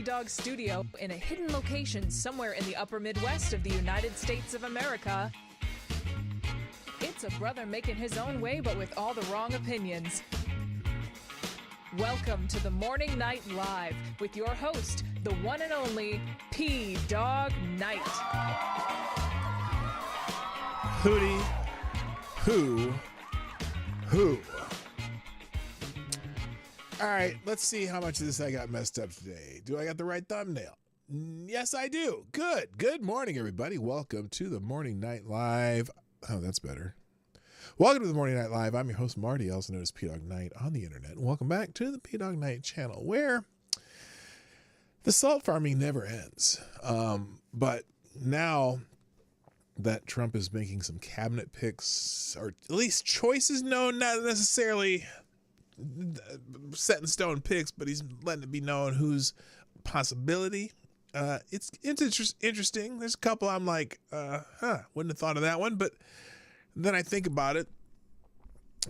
Dawg studio in a hidden location somewhere in the upper Midwest of the United States of America. It's a brother making his own way, but with all the wrong opinions. Welcome to the Morning Night Live with your host, the one and only Dawg Knight. Hootie, who? All right, let's see how much of this I got messed up today. Do I got the right thumbnail? Yes, I do. Good. Good morning, everybody. Welcome to the Morning Night Live. Oh, that's better. Welcome to the Morning Night Live. I'm your host, Marty, also known as Dawg Knight on the internet. And welcome back to the Dawg Knight Channel, where the salt farming never ends. But now that Trump is making some cabinet picks, or at least choices, no, not necessarily set in stone picks, but he's letting it be known who's a possibility. It's interesting. There's a couple I'm like, wouldn't have thought of that one, but then I think about it,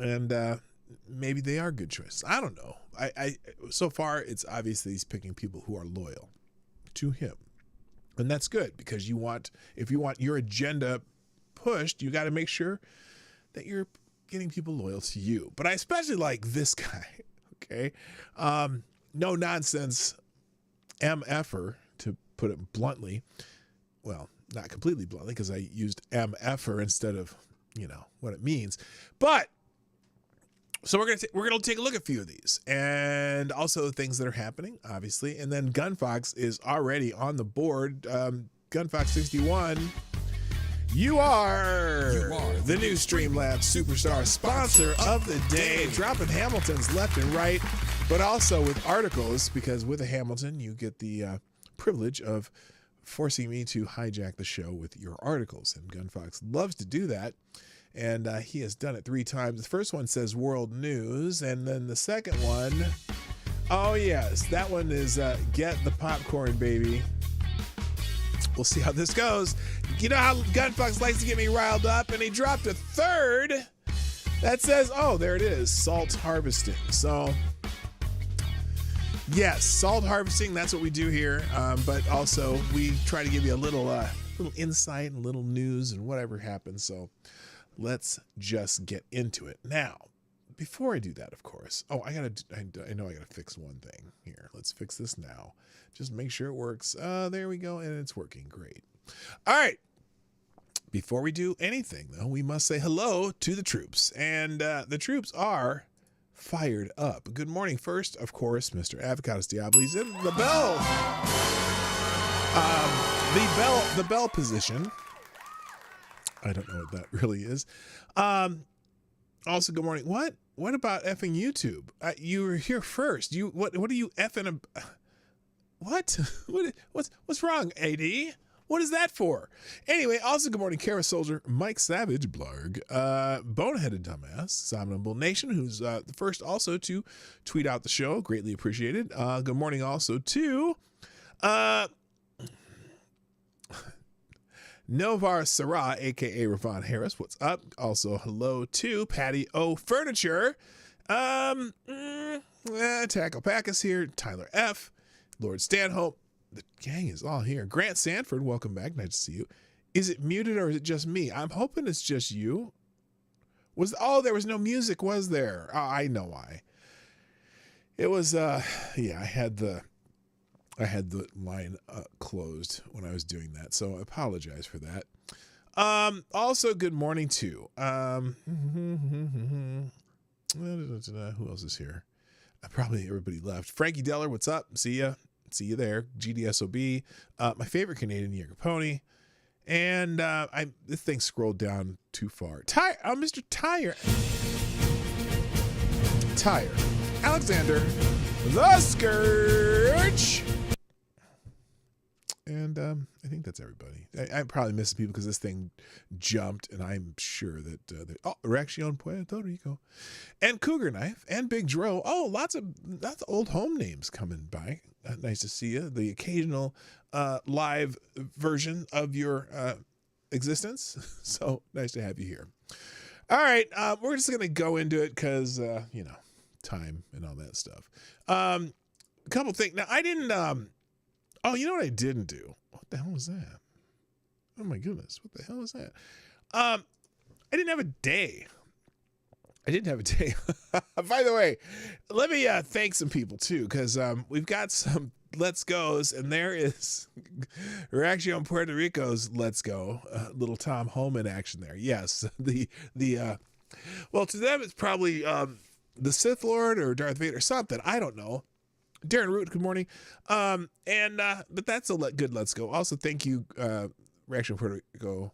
and maybe they are good choices. I don't know. I so far it's obvious that he's picking people who are loyal to him, and that's good, because if you want your agenda pushed, you got to make sure that you're getting people loyal to you. But I especially like this guy. Okay, no nonsense MFer, to put it bluntly. Well, not completely bluntly, because I used MFer instead of what it means. But so we're gonna take a look at a few of these, and also things that are happening, obviously. And then Gunfox is already on the board. Gunfox 61. You are the new Streamlabs Superstar sponsor of the day, dropping Hamiltons left and right, but also with articles, because with a Hamilton, you get the privilege of forcing me to hijack the show with your articles. And Gunfox loves to do that, and he has done it 3 times. The first one says world news, and then the second one, oh yes, that one is get the popcorn, baby. We'll see how this goes. You know how Gunfox likes to get me riled up, and he dropped a third that says, oh, there it is, salt harvesting. So yes, salt harvesting, that's what we do here. But also we try to give you a little insight and little news and whatever happens. So let's just get into it. Now, before I do that, of course, I know I gotta fix one thing here. Let's fix this now. Just make sure it works. There we go. And it's working great. All right. Before we do anything, though, we must say hello to the troops. And the troops are fired up. Good morning. First, of course, Mr. Avocados Diablos in the bell. The bell position. I don't know what that really is. Also, good morning. What about effing YouTube? You were here first. What are you effing? What? What's wrong, AD? What is that for? Anyway, also good morning, Kara Soldier, Mike Savage, Blarg, Boneheaded Dumbass, Somnambul Nation, who's the first also to tweet out the show. Greatly appreciated. Good morning also to Novar Sarah, aka Ravon Harris. What's up? Also hello to Patty O Furniture. Tackle Pack is here. Tyler F. Lord Stanhope. The gang is all here. Grant Sanford, welcome back. Nice to see you. Is it muted or is it just me? I'm hoping it's just you. There was no music, was there? Oh, I know why. It was I had the line closed when I was doing that, so I apologize for that. Also, good morning to who else is here? Probably everybody left. Frankie Deller, what's up? See you there. GDSOB, my favorite Canadian Jaeger pony, and this thing scrolled down too far. Mr. Tire, Alexander, the Scourge. And I think that's everybody. I probably missed people because this thing jumped, and I'm sure that Reaction Puerto Rico, and Cougar Knife, and Big Dro. Oh, lots of old home names coming by. Nice to see you. The occasional live version of your existence. So nice to have you here. All right, we're just gonna go into it because time and all that stuff. A couple things. Now I didn't Oh, you know what I didn't do? What the hell was that? Oh my goodness. What the hell is that? I didn't have a day. By the way, let me thank some people too, because we've got some Let's Go's, and we're actually on Puerto Rico's Let's Go, little Tom Homan action there. Yes, well, to them it's probably the Sith Lord or Darth Vader or something. I don't know. Darren Root, good morning. But that's a good Let's Go. Also, thank you, Reaction Puerto Rico,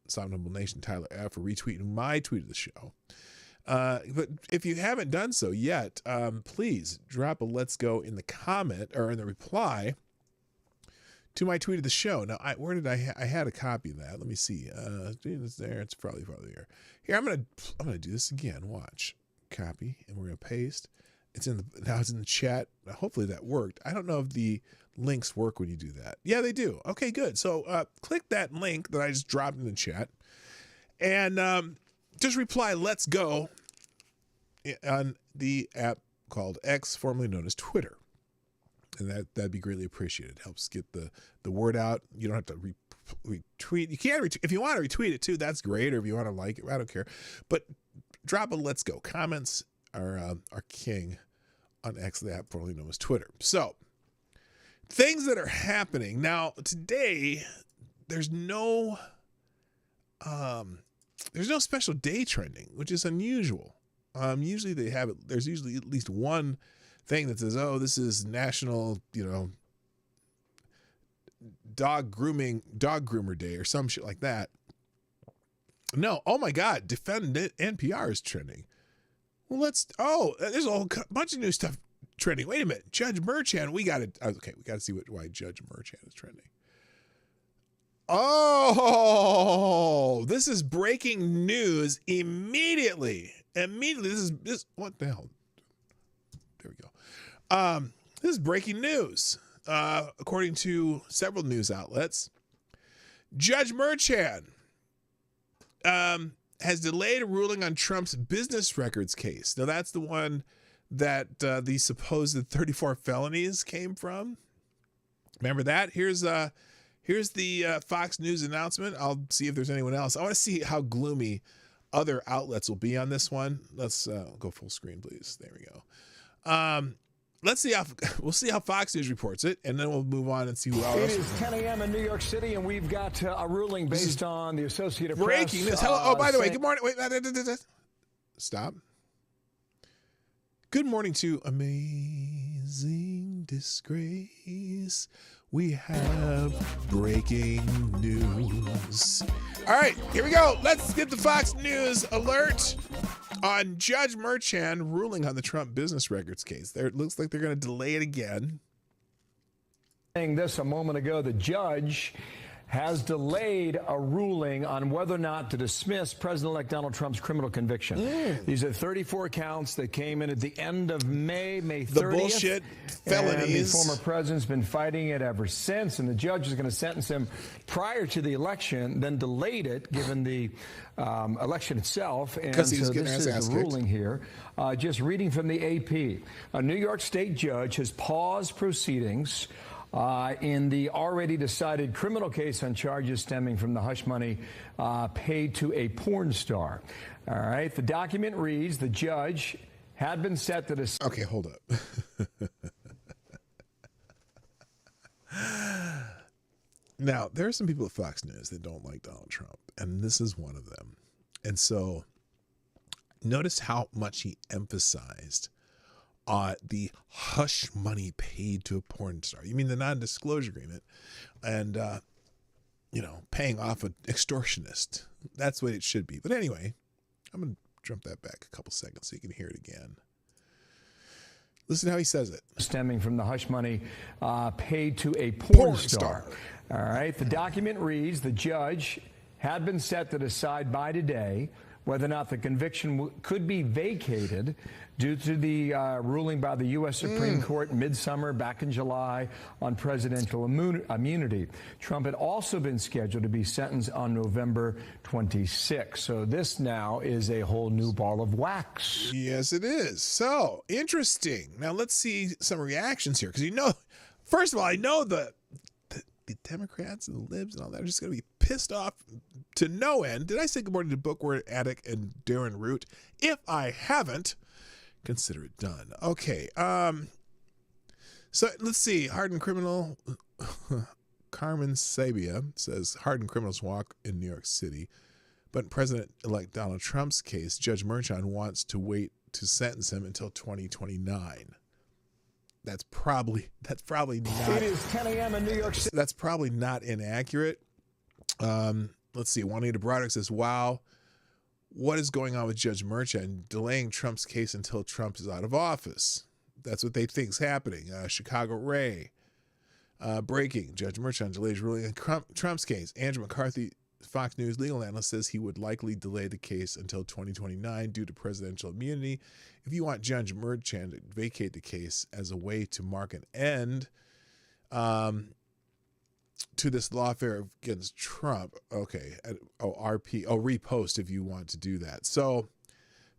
Sound Humble Nation, Tyler F, for retweeting my tweet of the show. But if you haven't done so yet, please drop a Let's Go in the comment or in the reply to my tweet of the show. Now, where did I had a copy of that? Let me see. It's there. It's probably there. Here, I'm gonna do this again. Watch, copy, and we're gonna paste. It's in the chat. Hopefully that worked. I don't know if the links work when you do that. Yeah, they do. Okay, good. So click that link that I just dropped in the chat, and just reply "Let's Go" on the app called X, formerly known as Twitter, and that'd be greatly appreciated. It helps get the word out. You don't have to retweet. You can if you want to retweet it too. That's great. Or if you want to like it, I don't care. But drop a "Let's Go." Comments are king on X, the app formerly known as Twitter. So things that are happening now today. There's no special day trending, which is unusual. Usually they have it. There's usually at least one thing that says, "Oh, this is National, Dog Groomer Day" or some shit like that. No, oh my God, Defend NPR is trending. Well, there's a whole bunch of new stuff trending. Wait a minute, Judge Merchan. We got to see why Judge Merchan is trending. Oh, this is breaking news immediately. This what the hell? There we go. This is breaking news. According to several news outlets, Judge Merchan has delayed a ruling on Trump's business records case. Now that's the one that the supposed 34 felonies came from. Remember that? Here's the Fox News announcement. I'll see if there's anyone else. I want to see how gloomy other outlets will be on this one. Let's go full screen, please. There we go. Let's see we'll see how Fox News reports it, and then we'll move on and see who else. It is 10 a.m. in New York City, and we've got a ruling based on the Associated Press. Breaking news. Hello. By the way, good morning. Wait, stop. Good morning to Amazing Disgrace. We have breaking news. All right, here we go. Let's get the Fox News alert on Judge Merchan ruling on the Trump business records case. It looks like they're going to delay it again. Saying this a moment ago, the judge has delayed a ruling on whether or not to dismiss President-elect Donald Trump's criminal conviction. These are 34 counts that came in at the end of May 30th. The bullshit felonies. And the former president's been fighting it ever since, and the judge is going to sentence him prior to the election, then delayed it given the election itself. And so this is the ruling here. Just reading from the AP. A New York State judge has paused proceedings in the already decided criminal case on charges stemming from the hush money paid to a porn star. All right. The document reads, the judge had been set to decide. Okay, hold up. Now, there are some people at Fox News that don't like Donald Trump, and this is one of them. And so notice how much he emphasized the hush money paid to a porn star. You mean the non-disclosure agreement and, paying off an extortionist. That's what it should be. But anyway, I'm going to jump that back a couple seconds so you can hear it again. Listen how he says it. Stemming from the hush money paid to a porn star. All right. The document reads, the judge had been set to decide by today whether or not the conviction could be vacated due to the ruling by the U.S. Supreme Court midsummer back in July on presidential immunity. Trump had also been scheduled to be sentenced on November 26. So this now is a whole new ball of wax. Yes, it is. So interesting. Now let's see some reactions here, because first of all, I know the Democrats and the libs and all that are just going to be pissed off to no end. Did I say good morning to Bookworm Addict and Darren Root? If I haven't, consider it done. Okay. So let's see. Hardened criminal Carmen Sabia says hardened criminals walk in New York City, but in President-elect Donald Trump's case, Judge Merchan wants to wait to sentence him until 2029. That's probably not. It is 10 a.m. in New York City. That's probably not inaccurate. Let's see. Juanita Broderick says, wow, what is going on with Judge Merchan delaying Trump's case until Trump is out of office? That's what they think is happening. Chicago Ray. Breaking. Judge Merchan delays ruling on Trump's case. Andrew McCarthy, Fox News legal analyst, says he would likely delay the case until 2029 due to presidential immunity. If you want Judge Merchan to vacate the case as a way to mark an end to this lawfare against Trump. Okay. Repost if you want to do that. So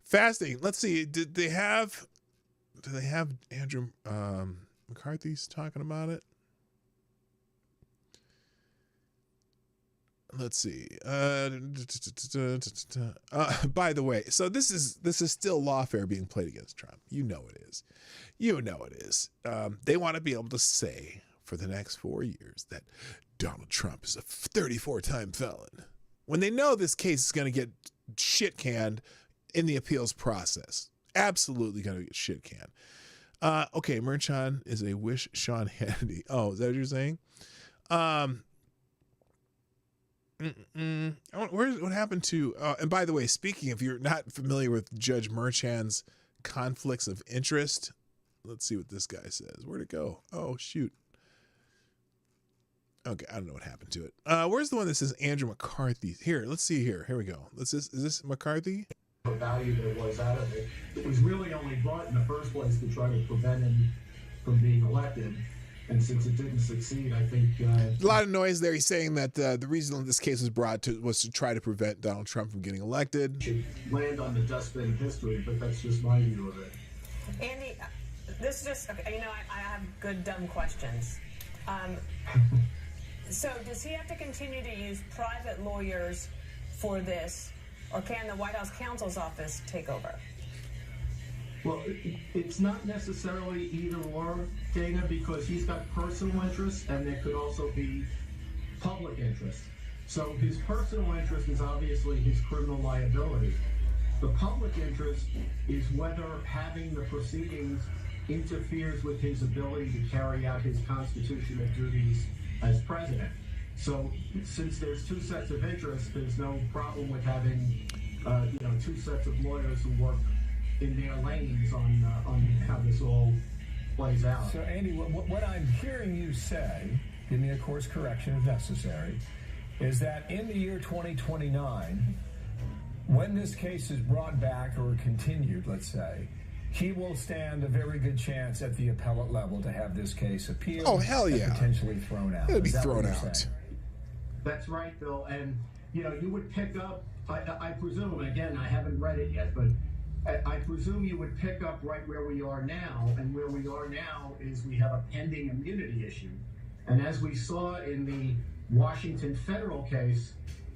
fasting. Let's see. Do they have Andrew McCarthy's talking about it? Let's see. By the way, so this is still lawfare being played against Trump. You know it is. They want to be able to say for the next 4 years that Donald Trump is a 34-time felon when they know this case is going to get shit canned in the appeals process. Absolutely going to get shit canned. Okay, Merchan is a wish Sean Hannity. Oh, is that what you're saying? What happened to, and by the way, speaking, if you're not familiar with Judge Merchan's conflicts of interest, let's see what this guy says. Where'd it go? Oh, shoot. Okay, I don't know what happened to it. Where's the one that says Andrew McCarthy? Here, let's see here. Here we go. Is this McCarthy? The value that was out of it. It was really only brought in the first place to try to prevent him from being elected. And since it didn't succeed, I think... a lot of noise there. He's saying that the reason this case was brought was to try to prevent Donald Trump from getting elected. Should land on the dustbin of history, but that's just my view of it. Andy, this is just... Okay, I have good, dumb questions. So does he have to continue to use private lawyers for this, or can the White House counsel's office take over? Well, it's not necessarily either or, Dana, because he's got personal interests and there could also be public interest. So his personal interest is obviously his criminal liability. The public interest is whether having the proceedings interferes with his ability to carry out his constitutional duties as president. So since there's two sets of interests, there's no problem with having two sets of lawyers who work in their lanes on how this all plays out. So, Andy, what I'm hearing you say, give me a course correction if necessary, is that in the year 2029, when this case is brought back or continued, let's say, he will stand a very good chance at the appellate level to have this case appealed. Oh, hell yeah. And potentially thrown out. It'll be thrown out. That's right, Bill. And, you would pick up, I presume, again, I haven't read it yet, but I presume you would pick up right where we are now, and where we are now is we have a pending immunity issue. And as we saw in the Washington federal case,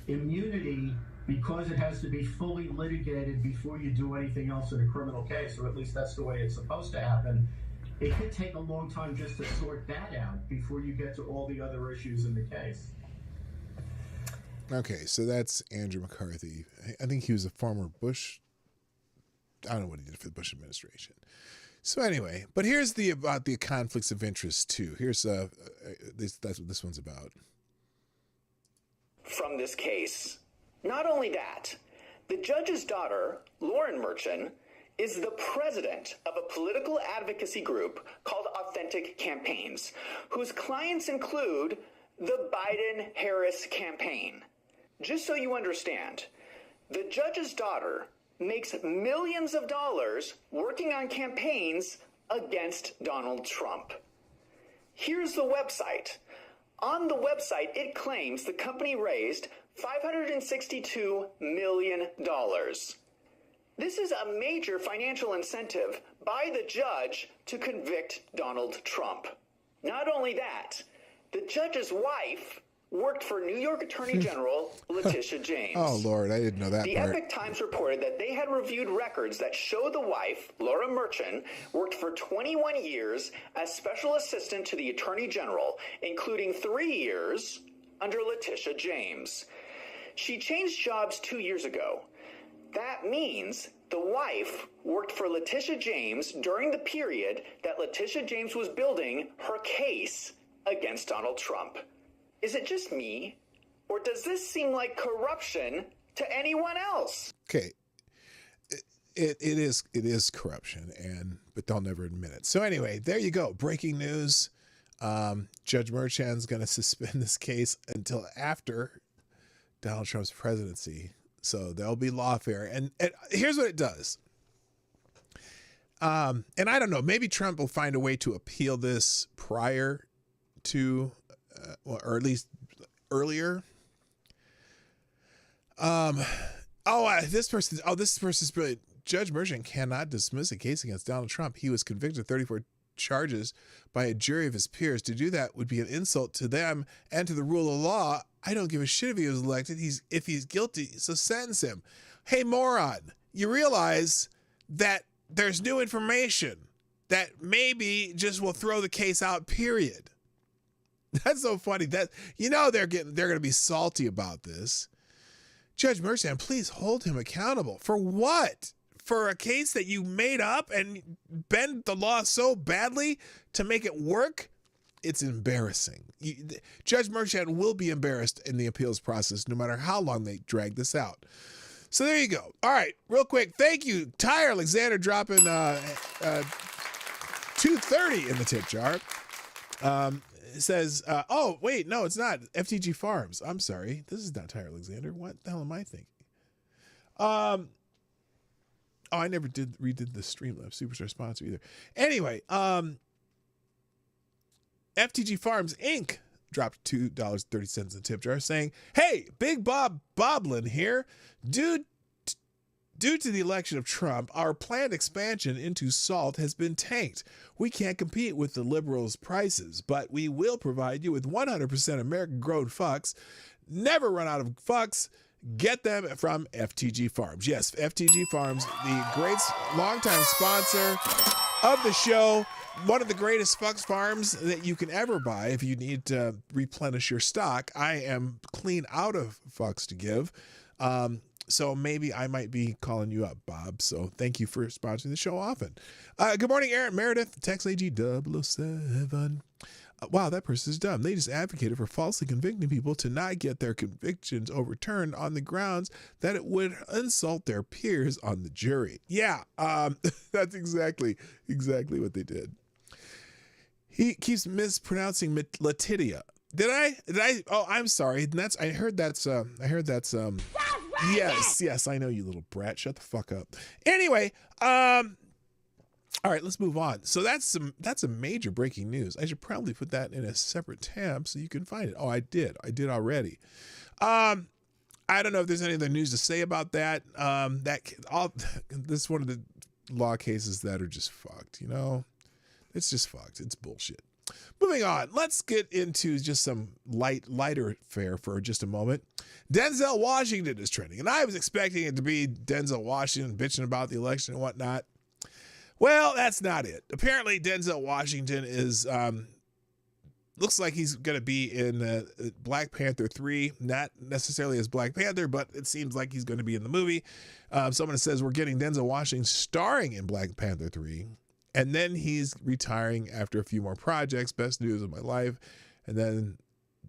immunity, because it has to be fully litigated before you do anything else in a criminal case, or at least that's the way it's supposed to happen, it could take a long time just to sort that out before you get to all the other issues in the case. Okay, so that's Andrew McCarthy. I think he was a former Bush. I don't know what he did for the Bush administration. So anyway, but here's about the conflicts of interest too. Here's that's what this one's about. From this case, not only that, the judge's daughter, Lauren Merchan, is the president of a political advocacy group called Authentic Campaigns, whose clients include the Biden-Harris campaign. Just so you understand, the judge's daughter makes millions of dollars working on campaigns against Donald Trump. Here's the website. On the website, it claims the company raised $562 million. This is a major financial incentive by the judge to convict Donald Trump. Not only that, The judge's wife worked for New York Attorney General Letitia James. Oh, Lord, I didn't know that The part. Epoch Times reported that they had reviewed records that show the wife, Laura Merchant, worked for 21 years as special assistant to the Attorney General, including 3 years under Letitia James. She changed jobs 2 years ago. That means the wife worked for Letitia James during the period that Letitia James was building her case against Donald Trump. Is it just me, or does this seem like corruption to anyone else? Okay, it is corruption, but they'll never admit it. So anyway, there you go. Breaking news. Judge Merchan's going to suspend this case until after Donald Trump's presidency. So there'll be lawfare. And here's what it does. And I don't know, maybe Trump will find a way to appeal this prior to, or at least earlier. This person's brilliant. Judge Merchant cannot dismiss a case against Donald Trump. He was convicted of 34 charges by a jury of his peers. To do that would be an insult to them and to the rule of law. I don't give a shit if he was elected. If he's guilty, so sentence him. Hey, moron, you realize that there's new information that maybe just will throw the case out, period. That's so funny. That, you know, they're going to be salty about this. Judge Merchant, please hold him accountable. For what? For a case that you made up and bend the law so badly to make it work? It's embarrassing. Judge Merchant will be embarrassed in the appeals process no matter how long they drag this out. So there you go. All right, real quick. Thank you, Ty Alexander, dropping $2.30 in the tip jar. It says, oh, wait, no, it's not. FTG Farms. I'm sorry. This is not Ty Alexander. What the hell am I thinking? Oh, I never redid the Streamlabs Superstar sponsor either. Anyway, FTG Farms Inc. dropped $2.30 in the tip jar saying, hey, Big Bob Boblin here. Due to the election of Trump, our planned expansion into salt has been tanked. We can't compete with the liberals' prices, but we will provide you with 100% American-grown fucks. Never run out of fucks. Get them from FTG Farms. Yes, FTG Farms, the great longtime sponsor of the show. One of the greatest fucks farms that you can ever buy if you need to replenish your stock. I am clean out of fucks to give. So maybe I might be calling you up, Bob. So thank you for sponsoring the show often. Good morning, Aaron Meredith, Tex AG 007. Wow, that person is dumb. They just advocated for falsely convicting people to not get their convictions overturned on the grounds that it would insult their peers on the jury. Yeah, that's exactly what they did. He keeps mispronouncing Letitia. Did I? Oh, I'm sorry. I heard that's. Yes, I know, you little brat. Shut the fuck up. Anyway, all right, let's move on. So that's a major breaking news. I should probably put that in a separate tab so you can find it. Oh, I did already. I don't know if there's any other news to say about that. This is one of the law cases that are just fucked. You know, it's just fucked. It's bullshit. Moving on, let's get into just some lighter fare for just a moment. Denzel Washington is trending, and I was expecting it to be Denzel Washington bitching about the election and whatnot. Well, that's not it. Apparently, Denzel Washington is looks like he's going to be in Black Panther 3, not necessarily as Black Panther, but it seems like he's going to be in the movie. Someone says we're getting Denzel Washington starring in Black Panther 3. And then he's retiring after a few more projects. Best news of my life. And then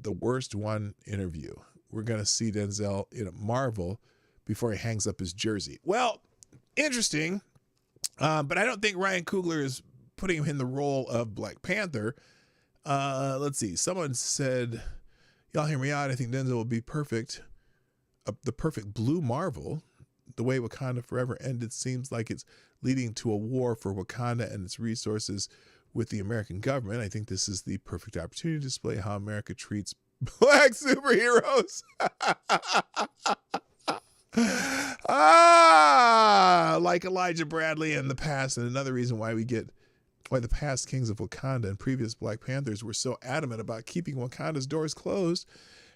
the worst one interview. We're going to see Denzel in a Marvel before he hangs up his jersey. Well, interesting. But I don't think Ryan Coogler is putting him in the role of Black Panther. Let's see. Someone said, y'all hear me out. I think Denzel will be perfect. The perfect blue Marvel. The way Wakanda Forever ended seems like it's leading to a war for Wakanda and its resources with the American government. I think this is the perfect opportunity to display how America treats black superheroes. Like Elijah Bradley in the past, and another reason why we get why the past kings of Wakanda and previous Black Panthers were so adamant about keeping Wakanda's doors closed.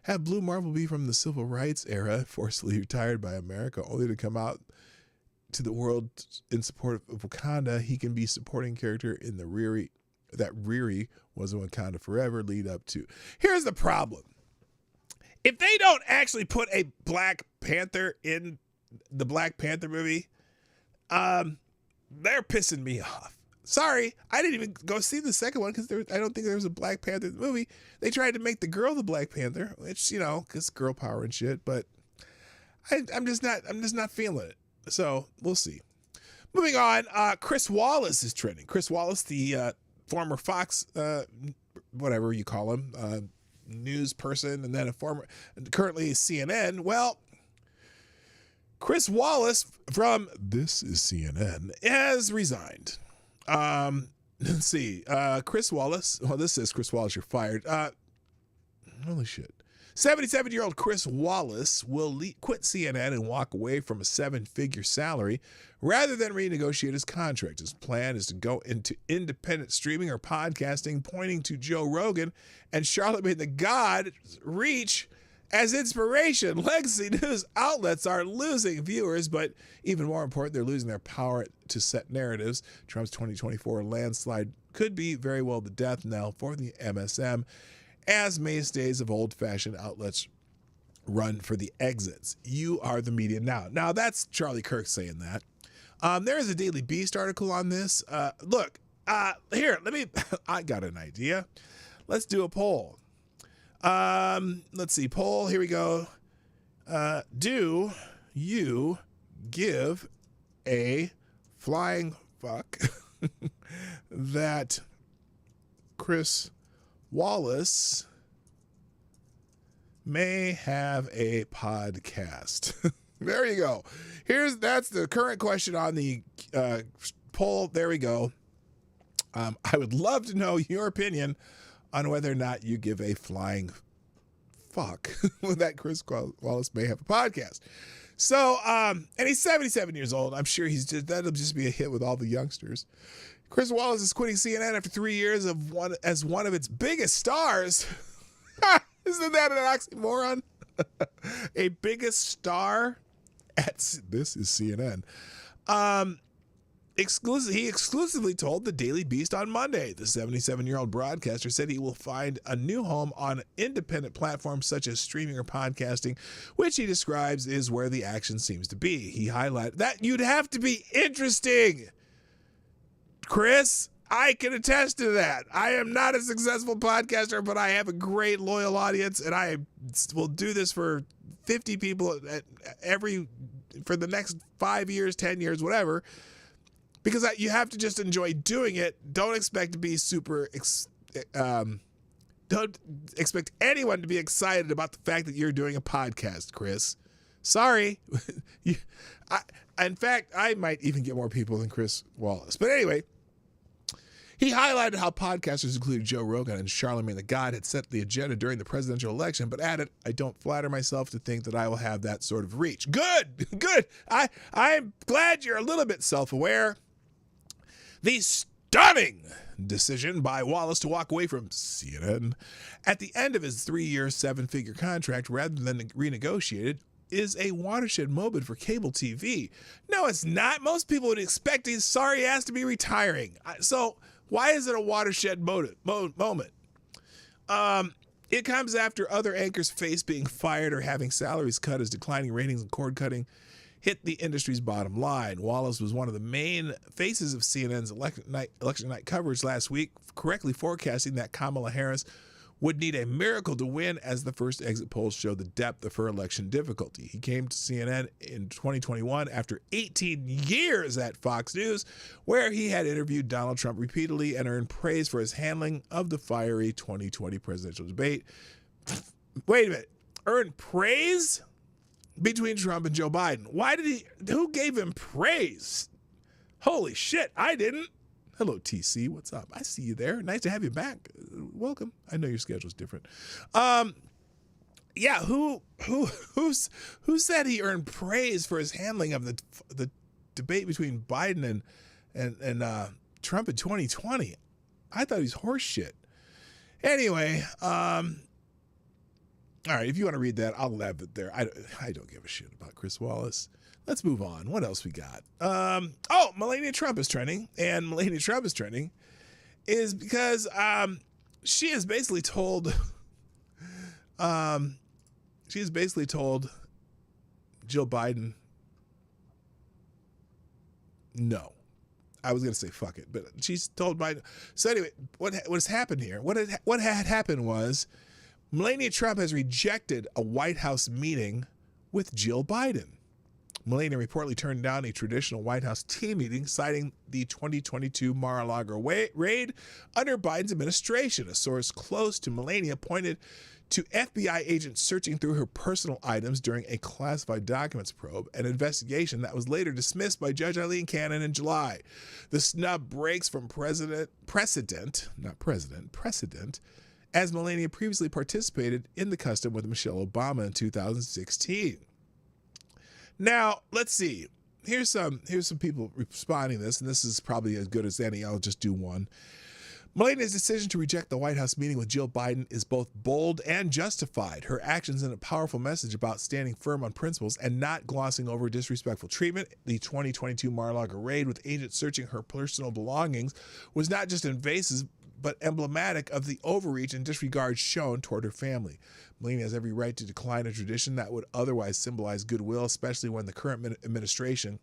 Have Blue Marvel be from the civil rights era, forcibly retired by America, only to come out to the world in support of Wakanda. He can be supporting character in the Riri, that Riri was in Wakanda Forever lead up to. Here's the problem. If they don't actually put a Black Panther in the Black Panther movie, they're pissing me off. Sorry, I didn't even go see the second one because I don't think there was a Black Panther movie. They tried to make the girl the Black Panther, which, because girl power and shit, but I'm just not feeling it. So we'll see. Moving on, Chris Wallace is trending. Chris Wallace, the former Fox, whatever you call him, news person, and then currently CNN. Well, Chris Wallace from This Is CNN has resigned. Let's see. Chris Wallace. Well, this says Chris Wallace, you're fired. Holy shit. 77-year-old Chris Wallace will quit CNN and walk away from a 7-figure salary rather than renegotiate his contract. His plan is to go into independent streaming or podcasting, pointing to Joe Rogan and Charlamagne the God's reach as inspiration. Legacy news outlets are losing viewers, but even more important, they're losing their power to set narratives. Trump's 2024 landslide could be very well the death knell for the MSM as mainstays of old-fashioned outlets run for the exits. You are the media now. Now, that's Charlie Kirk saying that. There is a Daily Beast article on this. Look, here, I got an idea. Let's do a poll. Let's see, poll, here we go. Do you give a flying fuck that Chris Wallace may have a podcast? There you go. That's the current question on the poll. There we go. I would love to know your opinion on whether or not you give a flying fuck that Chris Wallace may have a podcast. So, and he's 77 years old. I'm sure that'll just be a hit with all the youngsters. Chris Wallace is quitting CNN after 3 years as one of its biggest stars. Isn't that an oxymoron? A biggest star at This Is CNN. He exclusively told the Daily Beast on Monday. The 77-year-old broadcaster said he will find a new home on independent platforms such as streaming or podcasting, which he describes is where the action seems to be. He highlighted that you'd have to be interesting. Chris, I can attest to that. I am not a successful podcaster, but I have a great loyal audience, and I will do this for 50 people for the next 5 years, 10 years, whatever. Because you have to just enjoy doing it. Don't expect to be don't expect anyone to be excited about the fact that you're doing a podcast, Chris. Sorry. In fact, I might even get more people than Chris Wallace. But anyway, he highlighted how podcasters including Joe Rogan and Charlamagne the God had set the agenda during the presidential election, but added, I don't flatter myself to think that I will have that sort of reach. Good. I'm glad you're a little bit self-aware. The stunning decision by Wallace to walk away from CNN at the end of his 3-year, 7-figure contract rather than renegotiated is a watershed moment for cable TV. No, it's not. Most people would expect his sorry ass to be retiring. So why is it a watershed moment? It comes after other anchors face being fired or having salaries cut as declining ratings and cord cutting hit the industry's bottom line. Wallace was one of the main faces of CNN's election night coverage last week, correctly forecasting that Kamala Harris would need a miracle to win as the first exit polls show the depth of her election difficulty. He came to CNN in 2021 after 18 years at Fox News, where he had interviewed Donald Trump repeatedly and earned praise for his handling of the fiery 2020 presidential debate. Wait a minute. Earned praise? Between Trump and Joe Biden. Who gave him praise? Holy shit, I didn't. Hello, TC, what's up? I see you there. Nice to have you back. Welcome. I know your schedule's different. Yeah, who said he earned praise for his handling of the debate between Biden Trump in 2020. I thought he was horse shit. Anyway, all right, if you want to read that, I'll leave it there. I don't give a shit about Chris Wallace. Let's move on. What else we got? Melania Trump is trending, and Melania Trump is trending is because she has basically told Jill Biden no. I was going to say fuck it, but she's told Biden. So anyway, what has happened here? What had happened was Melania Trump has rejected a White House meeting with Jill Biden. Melania reportedly turned down a traditional White House team meeting, citing the 2022 Mar-a-Lago raid under Biden's administration. A source close to Melania pointed to FBI agents searching through her personal items during a classified documents probe, an investigation that was later dismissed by Judge Eileen Cannon in July. The snub breaks from precedent, as Melania previously participated in the custom with Michelle Obama in 2016. Now, let's see. Here's some people responding to this, and this is probably as good as any. I'll just do one. Melania's decision to reject the White House meeting with Jill Biden is both bold and justified. Her actions send a powerful message about standing firm on principles and not glossing over disrespectful treatment. The 2022 Mar-a-Lago raid, with agents searching her personal belongings, was not just invasive, but emblematic of the overreach and disregard shown toward her family. Melania has every right to decline a tradition that would otherwise symbolize goodwill, especially when the current administration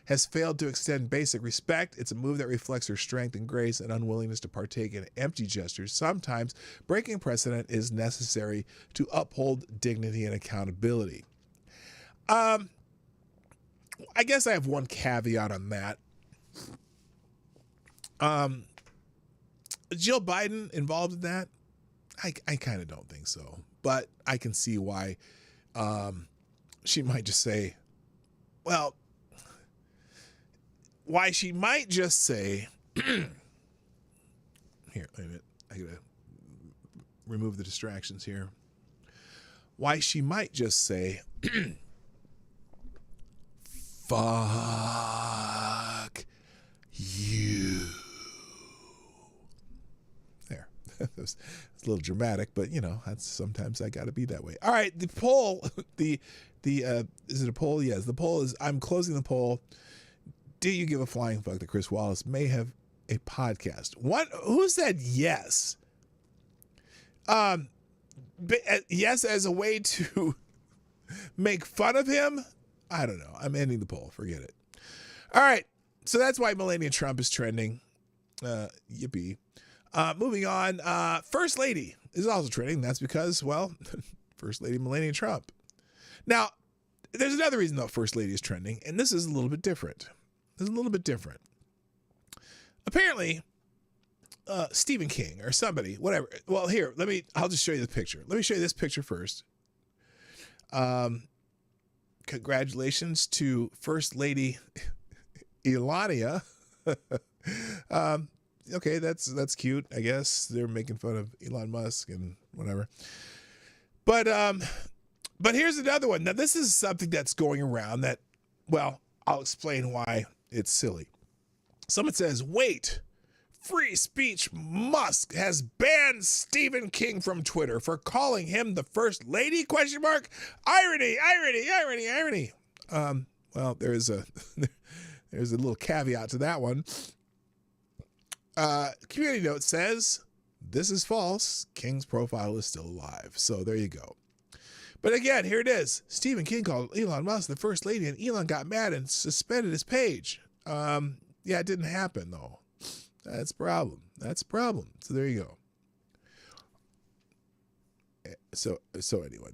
has failed to extend basic respect. It's a move that reflects her strength and grace and unwillingness to partake in empty gestures. Sometimes breaking precedent is necessary to uphold dignity and accountability. I guess I have one caveat on that. Jill Biden involved in that? I kind of don't think so, but I can see why she might just say, well, why she might just say, here, wait a minute, I gotta remove the distractions here. Why she might just say, fuck you. There. It's a little dramatic, but that's sometimes I gotta be that way. All right, the poll, is it a poll? Yes, the poll is, I'm closing the poll. Do you give a flying fuck that Chris Wallace may have a podcast? Who said yes? Yes, as a way to make fun of him? I don't know. I'm ending the poll. Forget it. All right. So that's why Melania Trump is trending. Yippee. Moving on. First Lady is also trending. That's because, well, First Lady Melania Trump. Now, there's another reason though First Lady is trending, and this is a little bit different. Apparently, Stephen King or somebody, whatever. Well, here, I'll just show you the picture. Let me show you this picture first. Congratulations to First Lady Elania. Okay, that's cute. I guess they're making fun of Elon Musk and whatever. But here's another one. Now, this is something that's going around that, well, I'll explain why it's silly. Someone says, wait, free speech Musk has banned Stephen King from Twitter for calling him the First Lady? ? Irony. Well, there's a little caveat to that one. Community note says, this is false. King's profile is still alive. So there you go. But again, here it is. Stephen King called Elon Musk the First Lady, and Elon got mad and suspended his page. Yeah, it didn't happen, though. That's a problem. So there you go. So anyway,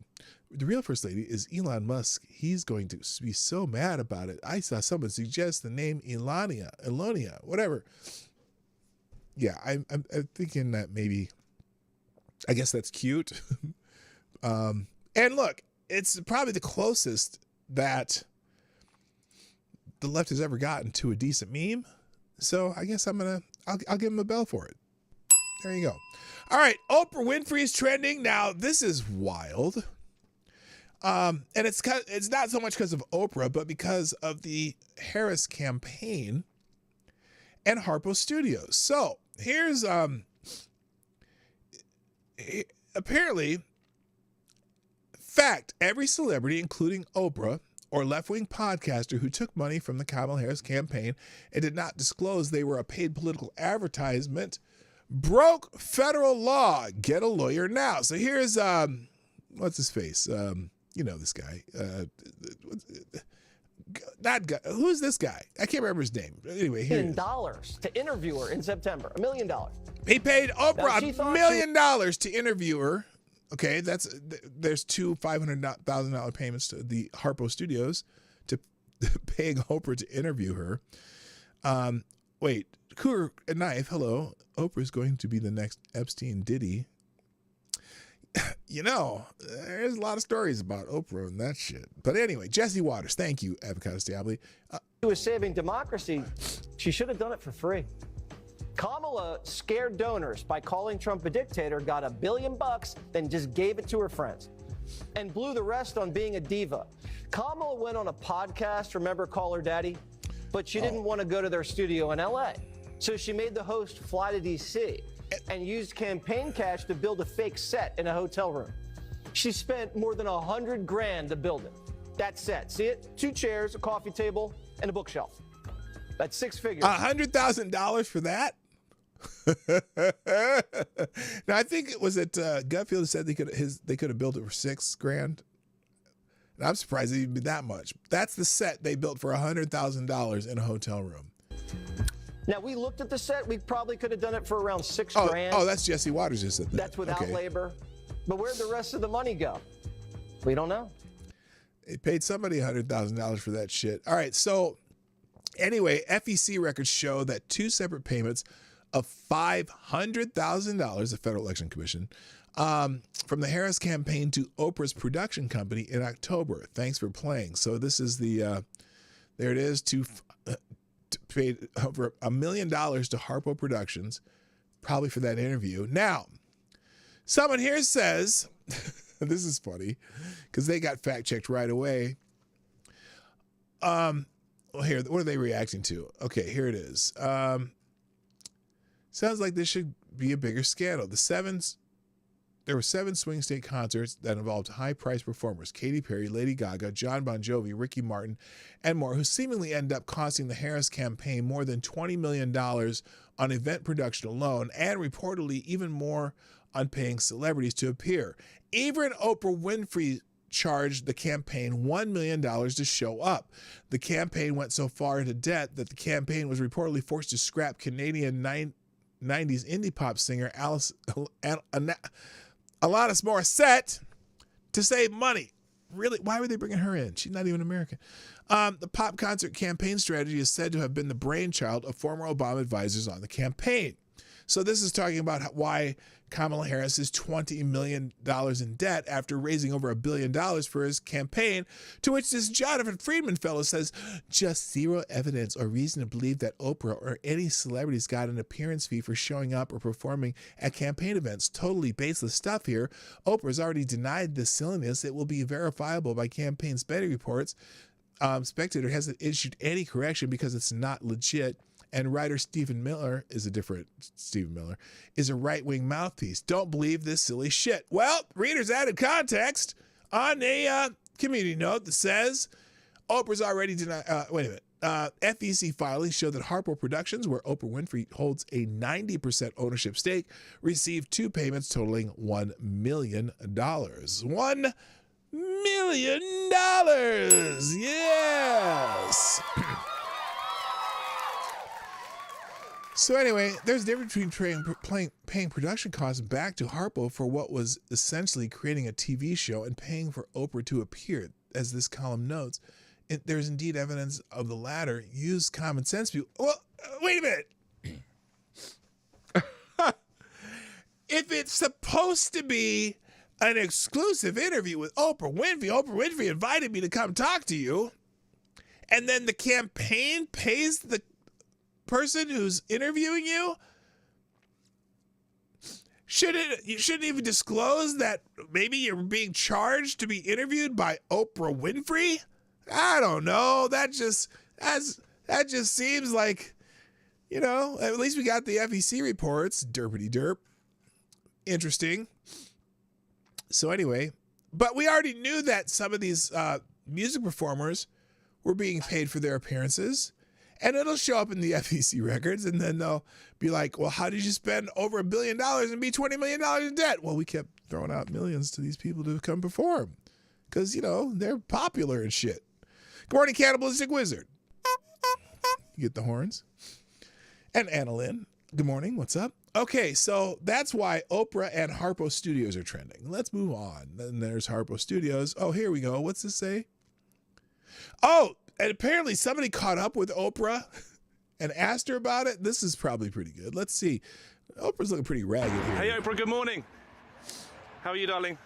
the real First Lady is Elon Musk. He's going to be so mad about it. I saw someone suggest the name Elonia, whatever. Yeah, I'm thinking that maybe, I guess that's cute. And look, it's probably the closest that the left has ever gotten to a decent meme. So I guess I'll give him a bell for it. There you go. All right, Oprah Winfrey's trending. Now, this is wild. And it's not so much because of Oprah, but because of the Harris campaign. and Harpo Studios. So here's apparently fact: every celebrity, including Oprah or left-wing podcaster who took money from the Kamala Harris campaign and did not disclose they were a paid political advertisement, broke federal law. Get a lawyer now. So here's what's his face? You know this guy. Who's this guy? I can't remember his name. Anyway, here $1 million to interview her in September. $1 million. He paid Oprah $1 million to interview her. Okay, there's two $500,000 payments to the Harpo Studios to paying Oprah to interview her. Wait, Cougar and Knife, hello. Oprah's going to be the next Epstein Diddy. You know, there's a lot of stories about Oprah and that shit. But anyway, Jesse Waters, thank you, Avocado Stably. She was saving democracy. She should have done it for free. Kamala scared donors by calling Trump a dictator, got $1 billion, then just gave it to her friends and blew the rest on being a diva. Kamala went on a podcast, remember Call Her Daddy? But she didn't want to go to their studio in LA. So she made the host fly to DC and used campaign cash to build a fake set in a hotel room. She spent more than $100,000 to build it. That set, see it? 2 chairs, a coffee table, and a bookshelf. That's 6 figures. $100,000 for that? Now I think it was at Gutfield said they could have built it for $6,000. And I'm surprised it even be that much. That's the set they built for $100,000 in a hotel room. Now we looked at the set. We probably could have done it for around $6,000. Oh, that's Jesse Waters just said that. That's without labor. But where'd the rest of the money go? We don't know. They paid somebody $100,000 for that shit. All right. So anyway, FEC records show that 2 separate payments of $500,000, the Federal Election Commission, from the Harris campaign to Oprah's production company in October. Thanks for playing. So this is the, there it is, to pay over $1 million to Harpo Productions, probably for that interview. Now, someone here says, this is funny, because they got fact-checked right away. Well, here, what are they reacting to? Okay, here it is. Sounds like this should be a bigger scandal. There were 7 swing state concerts that involved high-priced performers: Katy Perry, Lady Gaga, John Bon Jovi, Ricky Martin, and more, who seemingly end up costing the Harris campaign more than $20 million on event production alone, and reportedly even more on paying celebrities to appear. Even Oprah Winfrey charged the campaign $1 million to show up. The campaign went so far into debt that the campaign was reportedly forced to scrap Canadian 90s indie pop singer Alanis Morissette to save money. Really? Why were they bringing her in? She's not even American. The pop concert campaign strategy is said to have been the brainchild of former Obama advisors on the campaign. So this is talking about why Kamala Harris is $20 million in debt after raising over $1 billion for his campaign, to which this Jonathan Friedman fellow says, just zero evidence or reason to believe that Oprah or any celebrities got an appearance fee for showing up or performing at campaign events. Totally baseless stuff here. Oprah's already denied this silliness. It will be verifiable by campaign spending reports. Spectator hasn't issued any correction because it's not legit. And writer Stephen Miller is a different Stephen Miller, is a right-wing mouthpiece. Don't believe this silly shit. Well, readers added context on a community note that says Oprah's already denied. Wait a minute. FEC filings show that Harpo Productions, where Oprah Winfrey holds a 90% ownership stake, received 2 payments totaling $1 million. $1 million. Yes. So anyway, there's a difference between paying production costs back to Harpo for what was essentially creating a TV show and paying for Oprah to appear. As this column notes, there's indeed evidence of the latter. Use common sense. Well, wait a minute. If it's supposed to be an exclusive interview with Oprah Winfrey invited me to come talk to you, and then the campaign pays the person who's interviewing you, you shouldn't even disclose that maybe you're being charged to be interviewed by Oprah Winfrey? I don't know. That just seems like You know, at least we got the FEC reports. Derpity derp. Interesting. So anyway, but we already knew that some of these music performers were being paid for their appearances. And it'll show up in the FEC records, and then they'll be like, well, how did you spend over $1 billion and be $20 million in debt? Well, we kept throwing out millions to these people to come perform because, you know, they're popular and shit. Good morning, Cannibalistic Wizard. You get the horns. And Annalyn, good morning. What's up? Okay, so that's why Oprah and Harpo Studios are trending. Let's move on. Then there's Harpo Studios. Oh, here we go. What's this say? Oh, and apparently somebody caught up with Oprah and asked her about it. This is probably pretty good. Let's see. Oprah's looking pretty ragged here. Hey, Oprah, good morning. How are you, darling?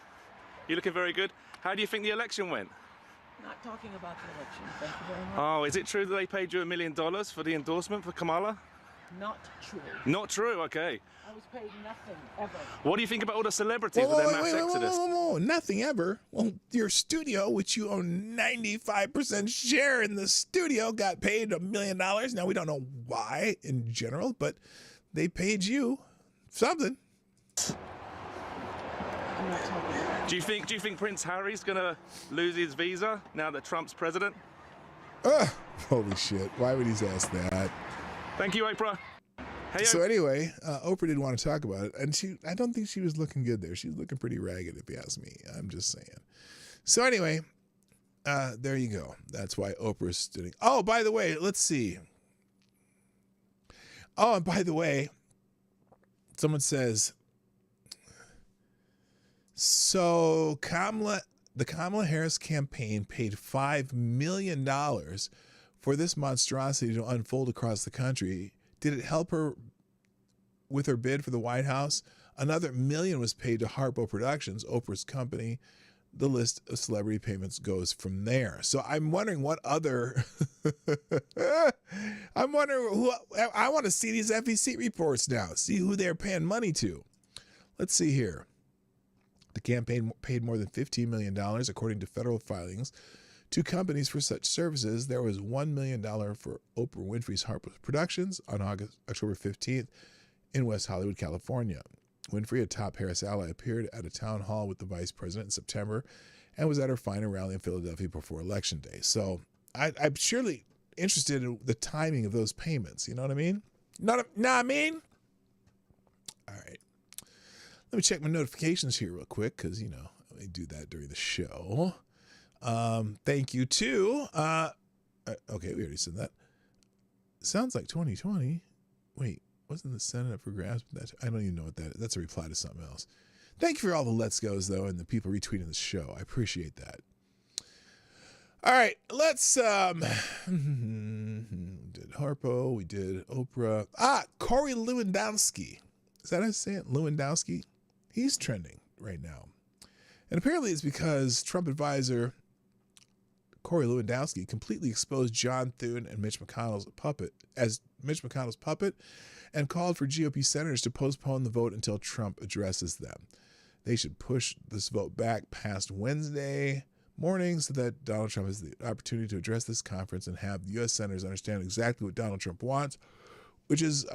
You looking very good. How do you think the election went? Not talking about the election. Thank you very much. Oh, is it true that they paid you $1 million for the endorsement for Kamala? Not true. Not true, okay. I was paid nothing, ever. What do you think about all the celebrities with their mass exodus? Whoa, nothing ever. Well, your studio, which you own 95% share in the studio, got paid $1 million. Now, we don't know why in general, but they paid you something. I'm not talking about it. Do you think Prince Harry's gonna lose his visa now that Trump's president? Holy shit. Why would he ask that? Thank you, Oprah. Hey, so anyway, Oprah didn't want to talk about it, and I don't think she was looking good there. She was looking pretty ragged, if you ask me. I'm just saying. So anyway, there you go. That's why Oprah's studying. Oh, by the way, let's see. Oh, and by the way, someone says, so the Kamala Harris campaign paid $5 million for this monstrosity to unfold across the country. Did it help her with her bid for the White House? Another $1 million was paid to Harpo Productions, Oprah's company. The list of celebrity payments goes from there. So I'm wondering what other... I'm wondering who... I want to see these FEC reports now. See who they're paying money to. Let's see here. The campaign paid more than $15 million, according to federal filings, to companies for such services. There was $1 million for Oprah Winfrey's Harpo Productions on October 15th in West Hollywood, California. Winfrey, a top Harris ally, appeared at a town hall with the vice president in September and was at her final rally in Philadelphia before Election Day. So I'm surely interested in the timing of those payments. You know what I mean? Know what I mean? All right. Let me check my notifications here real quick because, you know, I do that during the show. Thank you too. Okay, we already said that. Sounds like 2020. Wait, wasn't the Senate up for grabs? I don't even know what that is. That's a reply to something else. Thank you for all the let's goes though and the people retweeting the show. I appreciate that. All right, let's we did Harpo, we did Oprah. Corey Lewandowski. Is that how I say it? Lewandowski? He's trending right now. And apparently it's because Trump advisor Corey Lewandowski completely exposed John Thune and Mitch McConnell's puppet and called for GOP senators to postpone the vote until Trump addresses them. They should push this vote back past Wednesday morning so that Donald Trump has the opportunity to address this conference and have U.S. senators understand exactly what Donald Trump wants, which is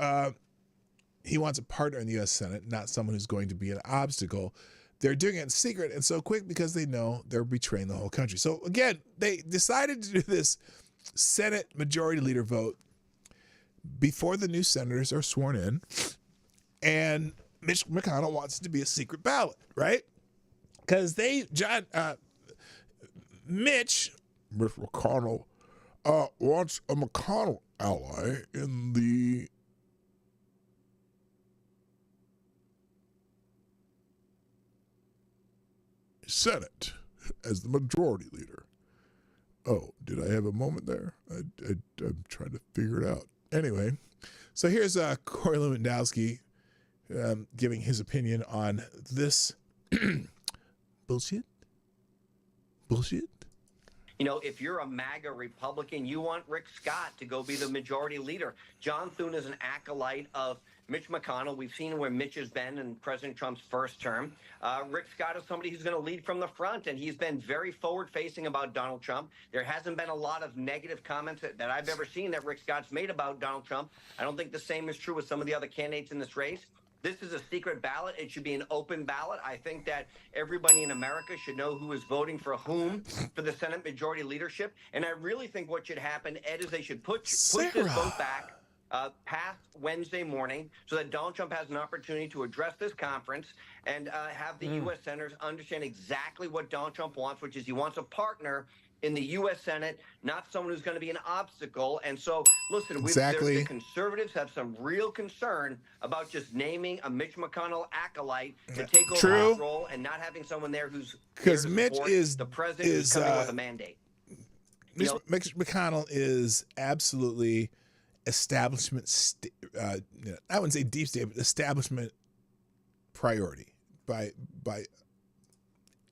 he wants a partner in the U.S. Senate, not someone who's going to be an obstacle. They're doing it in secret and so quick because they know they're betraying the whole country. So again, they decided to do this Senate Majority Leader vote before the new senators are sworn in, and Mitch McConnell wants it to be a secret ballot, right? Because Mitch McConnell wants a McConnell ally in the Senate as the majority leader. Oh, did I have a moment there? I'm trying to figure it out. Anyway, so here's Corey Lewandowski giving his opinion on this bullshit. You know, if you're a MAGA Republican, you want Rick Scott to go be the majority leader. John Thune is an acolyte of Mitch McConnell. We've seen where Mitch has been in President Trump's first term. Rick Scott is somebody who's going to lead from the front, and he's been very forward-facing about Donald Trump. There hasn't been a lot of negative comments that I've ever seen that Rick Scott's made about Donald Trump. I don't think the same is true with some of the other candidates in this race. This is a secret ballot. It should be an open ballot. I think that everybody in America should know who is voting for whom for the Senate majority leadership. And I really think what should happen, Ed, is they should push this vote back past Wednesday morning so that Donald Trump has an opportunity to address this conference and have the U.S. senators understand exactly what Donald Trump wants, which is he wants a partner in the U.S. Senate, not someone who's going to be an obstacle. And so, listen, the conservatives have some real concern about just naming a Mitch McConnell acolyte to take over that role and not having someone there who's because Mitch is the president who's coming with a mandate. Mitch McConnell is absolutely establishment. I wouldn't say deep state, but establishment priority by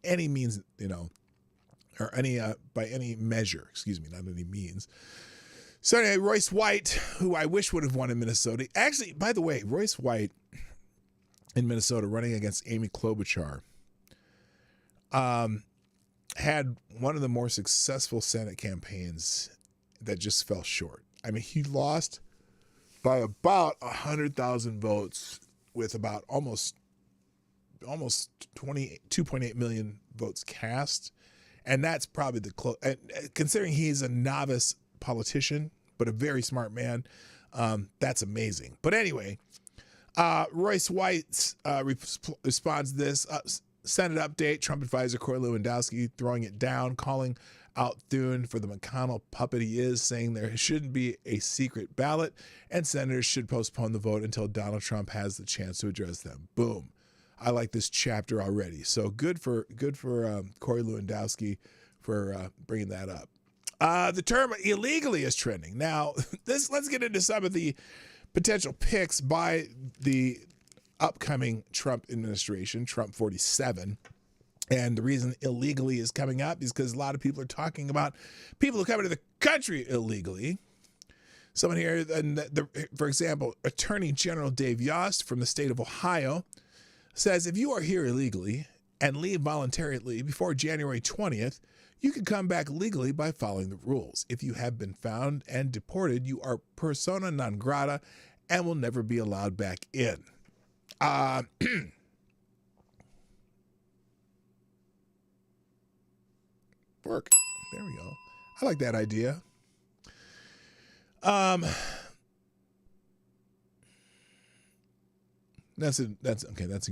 any means, or any by any measure, excuse me, not any means. So anyway, Royce White, who I wish would have won in Minnesota. Actually, by the way, Royce White in Minnesota running against Amy Klobuchar had one of the more successful Senate campaigns that just fell short. I mean, he lost by about 100,000 votes with about almost 2.8 million votes cast. And that's probably considering he's a novice politician, but a very smart man, that's amazing. But anyway, Royce White responds to this. Senate update, Trump advisor Corey Lewandowski throwing it down, calling out Thune for the McConnell puppet he is, saying there shouldn't be a secret ballot and senators should postpone the vote until Donald Trump has the chance to address them. Boom. I like this chapter already. So good for Corey Lewandowski for bringing that up. The term illegally is trending. Now, let's get into some of the potential picks by the upcoming Trump administration, Trump 47. And the reason illegally is coming up is because a lot of people are talking about people who come into the country illegally. Someone here, for example, Attorney General Dave Yost from the state of Ohio says if you are here illegally and leave voluntarily before January 20th, you can come back legally by following the rules. If you have been found and deported, you are persona non grata and will never be allowed back in. Work. There we go. I like that idea. That's in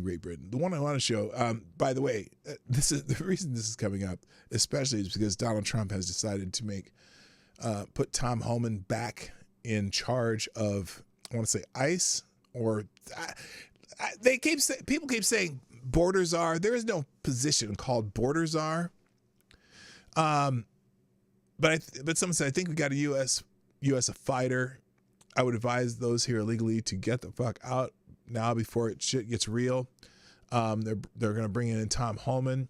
Great Britain. The one I want to show, by the way, this is the reason this is coming up, especially is because Donald Trump has decided to put Tom Homan back in charge of, I want to say ICE, or people keep saying border czar. There is no position called border czar. But someone said, I think we got a U.S. a fighter. I would advise those here illegally to get the fuck out now before shit gets real. They're going to bring in Tom Homan.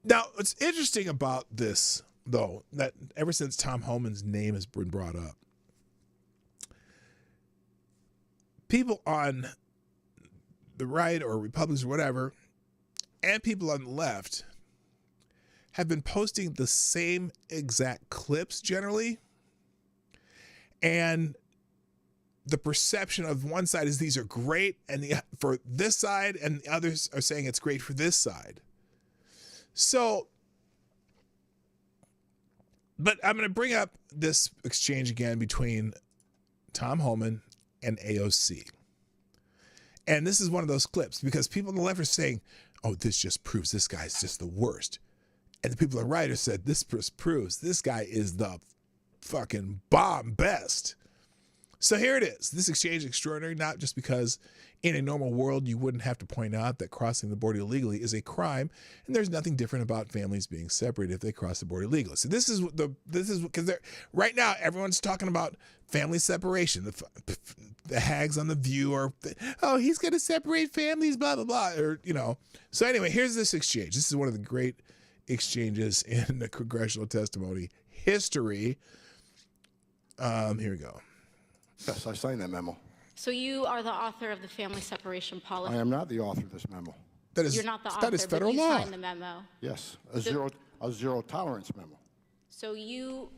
Now, what's interesting about this, though, that ever since Tom Homan's name has been brought up, people on the right or Republicans or whatever, and people on the left have been posting the same exact clips generally. And the perception of one side is these are great and for this side, and the others are saying it's great for this side. So, but I'm going to bring up this exchange again between Tom Homan and AOC. And this is one of those clips because people on the left are saying, oh, this just proves this guy's just the worst. And the people on the right have said, this proves this guy is the fucking bomb best. So here it is. This exchange is extraordinary, not just because in a normal world you wouldn't have to point out that crossing the border illegally is a crime, and there's nothing different about families being separated if they cross the border illegally. So this is because right now everyone's talking about family separation. The hags on The View are, oh, he's going to separate families, blah blah blah, or So anyway, here's this exchange. This is one of the great exchanges in the congressional testimony history. Here we go. Yes, I signed that memo. So you are the author of the family separation policy? I am not the author of this memo. You're not the author, that is federal but you law. signed the memo. Yes, a zero tolerance memo. So you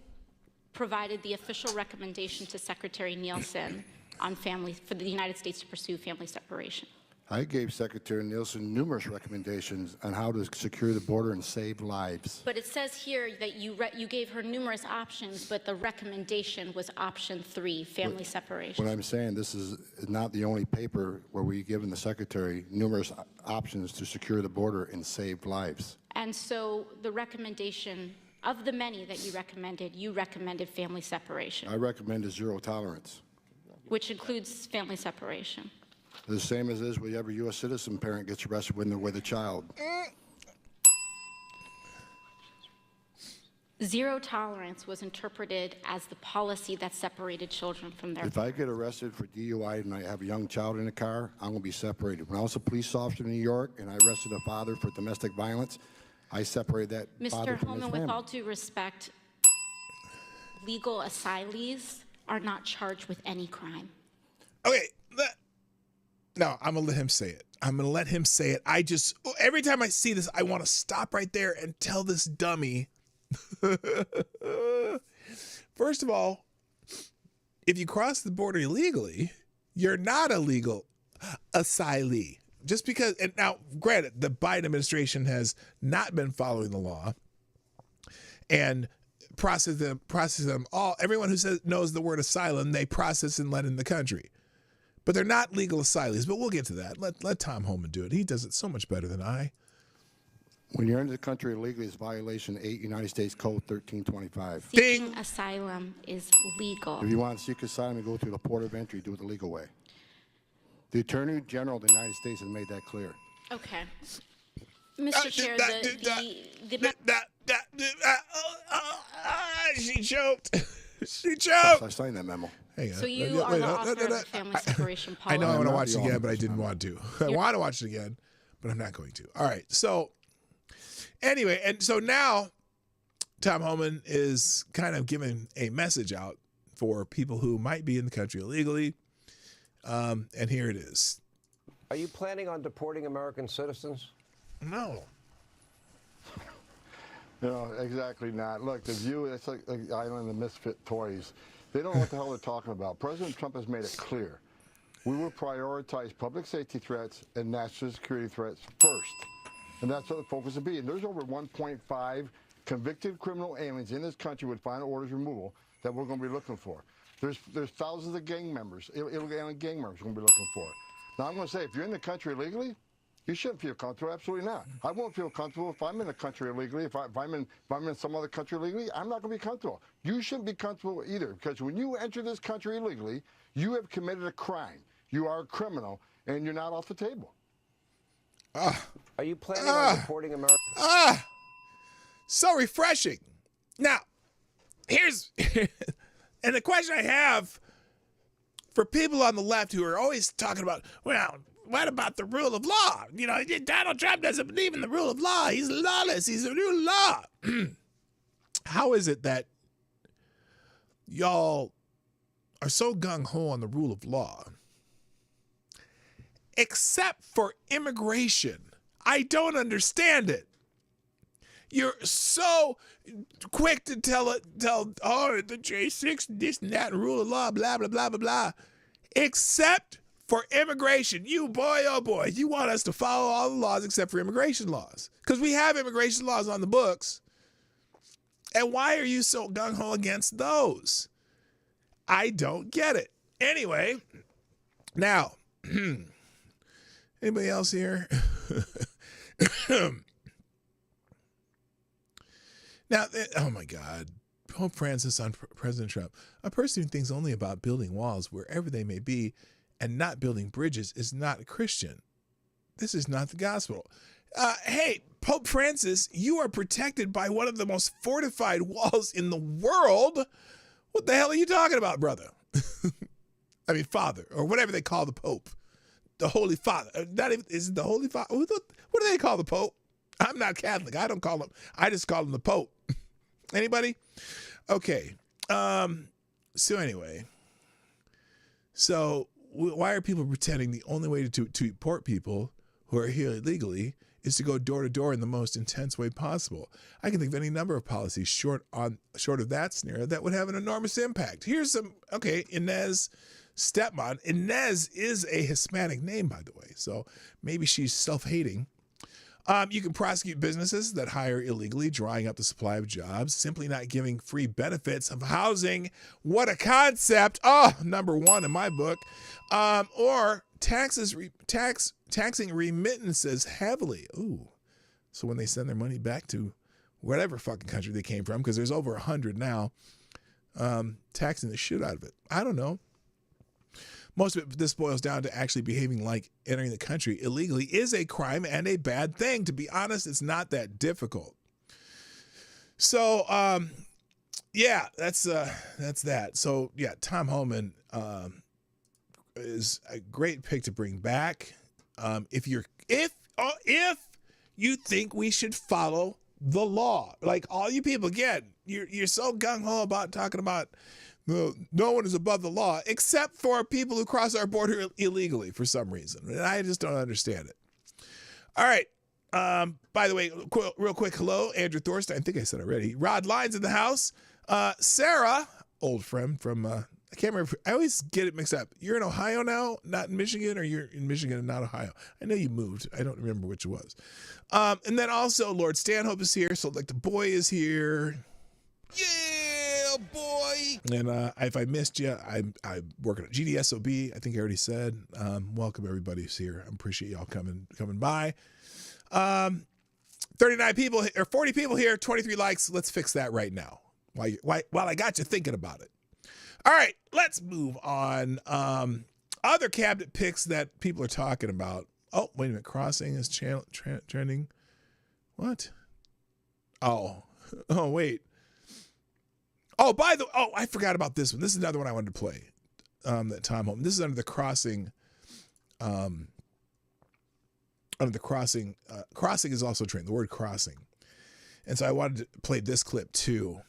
provided the official recommendation to Secretary Nielsen on for the United States to pursue family separation. I gave Secretary Nielsen numerous recommendations on how to secure the border and save lives. But it says here that you gave her numerous options, but the recommendation was option 3, family separation. What I'm saying, this is not the only paper where we've given the Secretary numerous options to secure the border and save lives. And so the recommendation, of the many that you recommended family separation. I recommended zero tolerance. Which includes family separation. The same as is whenever a U.S. citizen parent gets arrested when they're with a child. Zero tolerance was interpreted as the policy that separated children from their If I get arrested for DUI and I have a young child in the car, I'm going to be separated. When I was a police officer in New York and I arrested a father for domestic violence, I separated that father from his Mr. Holman, family. with all due respect, legal asylees are not charged with any crime. Okay. No, I'm going to let him say it. I'm going to let him say it. Every time I see this, I want to stop right there and tell this dummy. First of all, if you cross the border illegally, you're not a legal asylee. Just because, and now, granted, the Biden administration has not been following the law and process them all. Everyone who knows the word asylum, they process and let in the country. But they're not legal asylees, but we'll get to that. Let Tom Holman do it. He does it so much better than I. When you're in the country illegally, it's violation 8 United States Code 1325. Seeking asylum is legal. If you want to seek asylum, you go through the port of entry, do it the legal way. The Attorney General of the United States has made that clear. Okay. Mr. Chair, she choked. She choked. Yes, I signed that memo. So you are the author of the family separation policy. I know I want to watch it again, but I didn't want to. I want to watch it again, but I'm not going to. All right. So anyway, and so now Tom Holman is kind of giving a message out for people who might be in the country illegally. And here it is. Are you planning on deporting American citizens? No. No, exactly not. Look, the view, it's like the island of misfit toys. They don't know what the hell they're talking about. President Trump has made it clear. We will prioritize public safety threats and national security threats first. And that's what the focus will be. And there's over 1.5 convicted criminal aliens in this country with final orders removal that we're going to be looking for. There's thousands of gang members, illegal alien gang members we're going to be looking for. Now, I'm going to say, if you're in the country illegally, you shouldn't feel comfortable. Absolutely not. I won't feel comfortable if I'm in the country illegally. If I'm in some other country illegally, I'm not going to be comfortable. You shouldn't be comfortable either, because when you enter this country illegally, you have committed a crime. You are a criminal, and you're not off the table. Are you planning on deporting America? So refreshing. Now, here's and the question I have for people on the left who are always talking about, well, what about the rule of law? You know, Donald Trump doesn't believe in the rule of law. He's lawless. He's a new law. How is it that y'all are so gung-ho on the rule of law, except for immigration? I don't understand it. You're so quick to tell, oh, the J6, this and that, rule of law, blah, blah, blah, blah, blah. Except for immigration. You, boy, oh boy, you want us to follow all the laws except for immigration laws. Because we have immigration laws on the books. And why are you so gung-ho against those? I don't get it. Anyway, now, anybody else here? Now, oh my God, Pope Francis on President Trump. A person who thinks only about building walls wherever they may be and not building bridges is not a Christian. This is not the gospel. Hey, Pope Francis, you are protected by one of the most fortified walls in the world. What the hell are you talking about, brother? I mean, father, or whatever they call the Pope. The Holy Father. Not even, is it the Holy Father? What do they call the Pope? I'm not Catholic. I don't call him. I just call him the Pope. Anybody? Okay. So anyway. So why are people pretending the only way to deport people who are here illegally is to go door to door in the most intense way possible? I can think of any number of policies short of that scenario that would have an enormous impact. Here's some, okay, Inez stepmom. Inez is a Hispanic name, by the way, so maybe she's self-hating. You can prosecute businesses that hire illegally, drying up the supply of jobs, simply not giving free benefits of housing. What a concept. Oh, number one in my book. Or taxing remittances heavily. Ooh. So when they send their money back to whatever fucking country they came from, because there's over 100 now, taxing the shit out of it. I don't know. Most of it, this boils down to actually behaving like entering the country illegally is a crime and a bad thing. To be honest, it's not that difficult. So, yeah, that's that. So, yeah, Tom Homan is a great pick to bring back. If you think we should follow the law, like all you people, again, you're so gung ho about talking about. No one is above the law except for people who cross our border illegally for some reason. And I just don't understand it. All right. By the way, real quick, hello, Andrew Thorstein. I think I said already. Rod Lyons in the house. Sarah, old friend from, I can't remember. I always get it mixed up. You're in Ohio now, not in Michigan, or you're in Michigan and not Ohio. I know you moved. I don't remember which it was. And then also Lord Stanhope is here. So like the boy is here. Yeah, boy. And if I missed you, I'm working at GDSOB. I think I already said. Welcome everybody who's here. I appreciate y'all coming by. 39 people or 40 people here, 23 likes. Let's fix that right now. While I got you thinking about it. All right, let's move on. Other cabinet picks that people are talking about. Oh, wait a minute. Crossing is trending. What? Oh, wait. Oh, I forgot about this one. This is another one I wanted to play. That Tom Holman. This is under the crossing. Under the crossing. Crossing is also trending. The word crossing. And so I wanted to play this clip too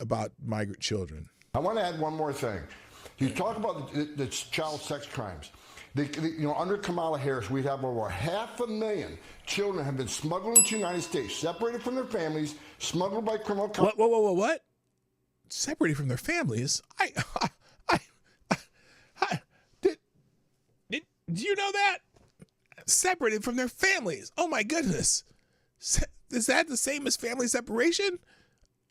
about migrant children. I want to add one more thing. You talk about the child sex crimes. Under Kamala Harris, we'd have over 500,000 children have been smuggled into the United States, separated from their families, smuggled by criminal companies. What? Separated from their families? Did you know that? Separated from their families. Oh my goodness. Is that the same as family separation?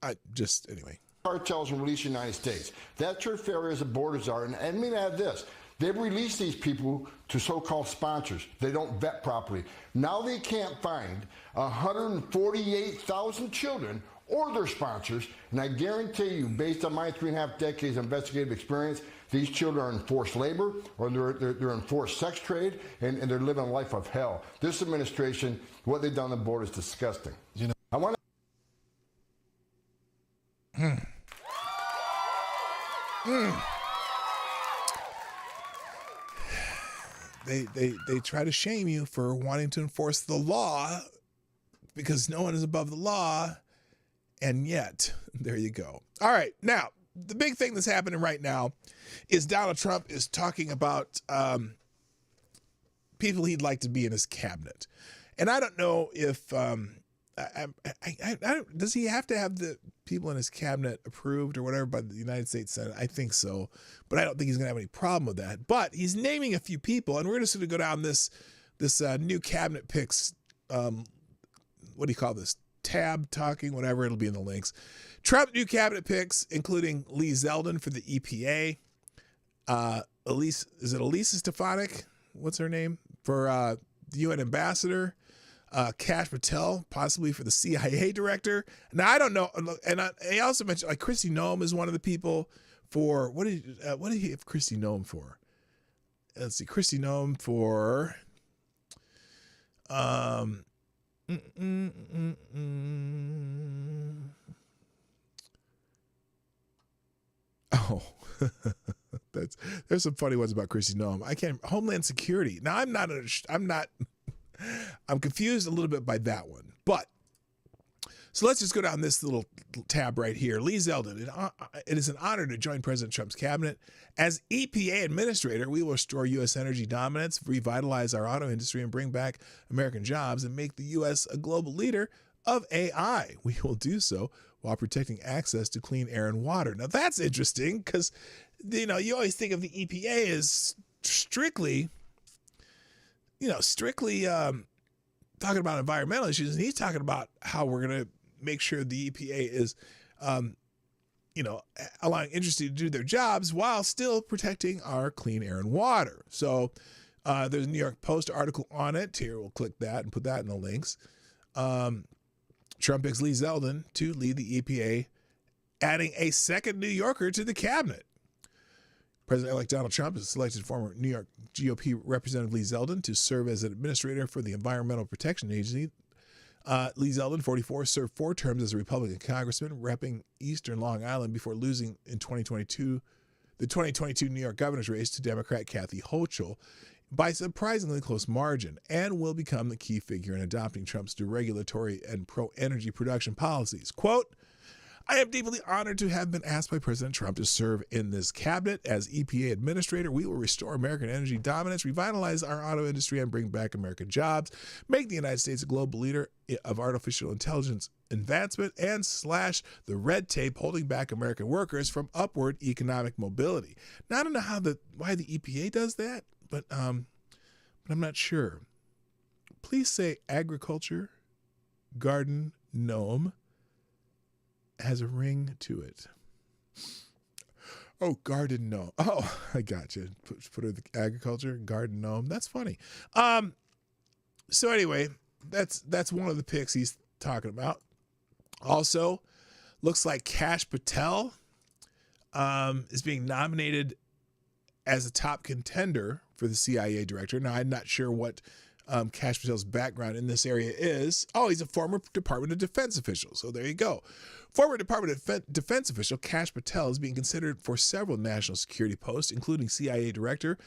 Anyway. Cartels and release the United States. That's your failure as the borders are. And let me add this. They've released these people to so-called sponsors. They don't vet properly. Now they can't find 148,000 children or their sponsors. And I guarantee you, based on my 3.5 decades of investigative experience, these children are in forced labor or they're in forced sex trade and they're living a life of hell. This administration, what they've done on the border is disgusting. I want to... They try to shame you for wanting to enforce the law because no one is above the law, and yet there you go. All right, now the big thing that's happening right now is Donald Trump is talking about people he'd like to be in his cabinet, and I don't know if does he have to have the people in his cabinet approved or whatever by the United States Senate? I think so, but I don't think he's going to have any problem with that. But he's naming a few people, and we're just going to go down this new cabinet picks. What do you call this? Tab talking, whatever. It'll be in the links. Trump new cabinet picks, including Lee Zeldin for the EPA. Elisa Stefanik? What's her name? For the UN ambassador. Kash Patel, possibly for the CIA director. Now, I don't know. And I also mentioned like Kristi Noem is one of the people for, what did he have Kristi Noem for? Let's see, Kristi Noem for, Oh, there's some funny ones about Kristi Noem. Homeland Security. Now I'm not I'm confused a little bit by that one. But so let's just go down this little tab right here. Lee Zeldin, it is an honor to join President Trump's cabinet. As EPA administrator, we will restore U.S. energy dominance, revitalize our auto industry, and bring back American jobs and make the U.S. a global leader of AI. We will do so while protecting access to clean air and water. Now, that's interesting because, you always think of the EPA as strictly talking about environmental issues, and he's talking about how we're going to make sure the EPA is, allowing industry to do their jobs while still protecting our clean air and water. So there's a New York Post article on it. Here, we'll click that and put that in the links. Trump picks Lee Zeldin to lead the EPA, adding a second New Yorker to the cabinet. President-elect Donald Trump has selected former New York GOP Representative Lee Zeldin to serve as an administrator for the Environmental Protection Agency. Lee Zeldin, 44, served 4 terms as a Republican congressman, repping Eastern Long Island before losing in the 2022 New York governor's race to Democrat Kathy Hochul by a surprisingly close margin, and will become the key figure in adopting Trump's deregulatory and pro-energy production policies. Quote, I am deeply honored to have been asked by President Trump to serve in this cabinet. As EPA administrator, we will restore American energy dominance, revitalize our auto industry, and bring back American jobs, make the United States a global leader of artificial intelligence advancement, and slash the red tape holding back American workers from upward economic mobility. Now, I don't know why the EPA does that, but I'm not sure. Please say agriculture, garden, gnome. Has a ring to it. Oh, garden gnome. Oh, I got you. Put the agriculture, garden gnome. That's funny. So anyway, that's one of the picks he's talking about. Also, looks like Kash Patel is being nominated as a top contender for the CIA director. Now, I'm not sure what Kash Patel's background in this area is. Oh, he's a former Department of Defense official. So there you go. Former Department of Defense official Kash Patel is being considered for several national security posts, including CIA director,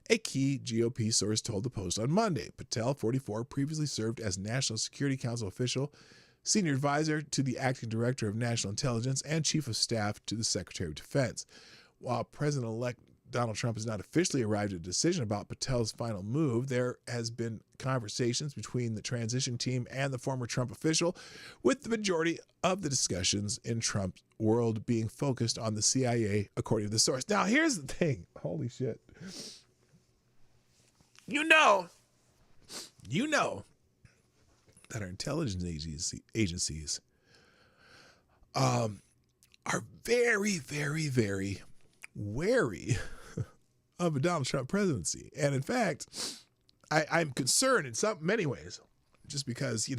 a key GOP source told the Post on Monday. Patel, 44, previously served as National Security Council official, senior advisor to the acting director of national intelligence, and chief of staff to the Secretary of Defense. While President-elect Donald Trump has not officially arrived at a decision about Patel's final move, there has been conversations between the transition team and the former Trump official, with the majority of the discussions in Trump's world being focused on the CIA, according to the source. Now, here's the thing. Holy shit. You know that our intelligence agencies are very, very, very wary of a Donald Trump presidency. And in fact, I'm concerned in many ways, just because, the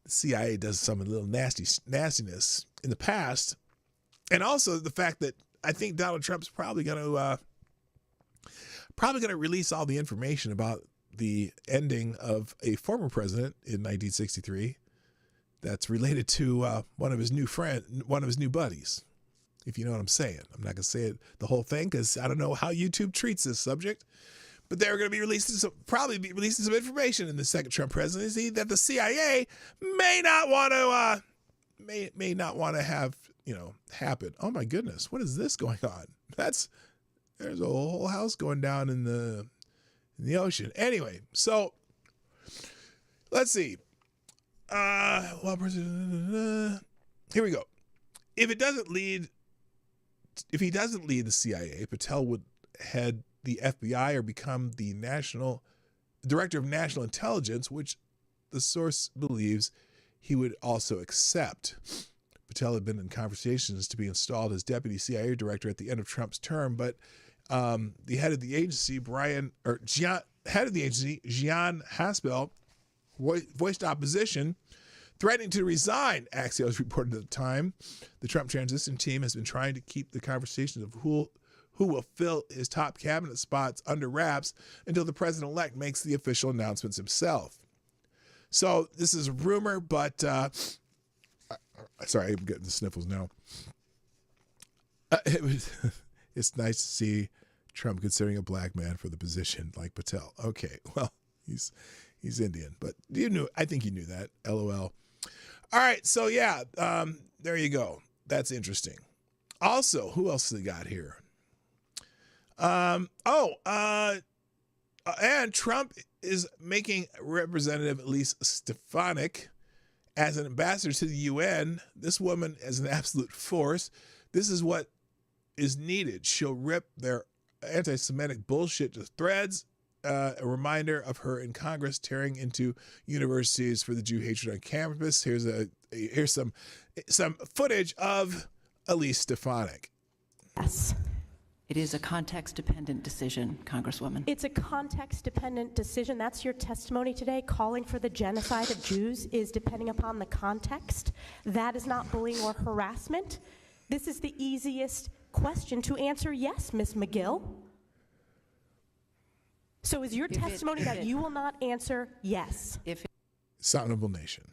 CIA does some little nastiness in the past. And also the fact that I think Donald Trump's probably going to release all the information about the ending of a former president in 1963 that's related to one of his new buddies. If you know what I'm saying. I'm not going to say it the whole thing because I don't know how YouTube treats this subject, but they're going to be releasing some information in the second Trump presidency that the CIA may not want to have happen. Oh my goodness, what is this going on? There's a whole house going down in the ocean. Anyway, so let's see. Here we go. If he doesn't lead the CIA, Patel would head the FBI or become the director of national intelligence, which the source believes he would also accept. Patel had been in conversations to be installed as deputy CIA director at the end of Trump's term, but the head of the agency, Gian Haspel, voiced opposition, threatening to resign, Axios reported at the time. The Trump transition team has been trying to keep the conversations of who will fill his top cabinet spots under wraps until the president-elect makes the official announcements himself. So this is a rumor, but sorry, I'm getting the sniffles now. It's nice to see Trump considering a black man for the position like Patel. Okay, well, He's Indian, but I think you knew that. LOL. All right, so yeah, there you go. That's interesting. Also, who else they got here? And Trump is making Representative Elise Stefanik as an ambassador to the UN. This woman is an absolute force. This is what is needed. She'll rip their anti-Semitic bullshit to threads. A reminder of her in Congress tearing into universities for the Jew hatred on campus. Here's some footage of Elise Stefanik. Yes. It is a context-dependent decision, Congresswoman. It's a context-dependent decision. That's your testimony today. Calling for the genocide of Jews is depending upon the context. That is not bullying or harassment. This is the easiest question to answer yes, Ms. McGill. So is your testimony that you will not answer yes? Soundable Nation.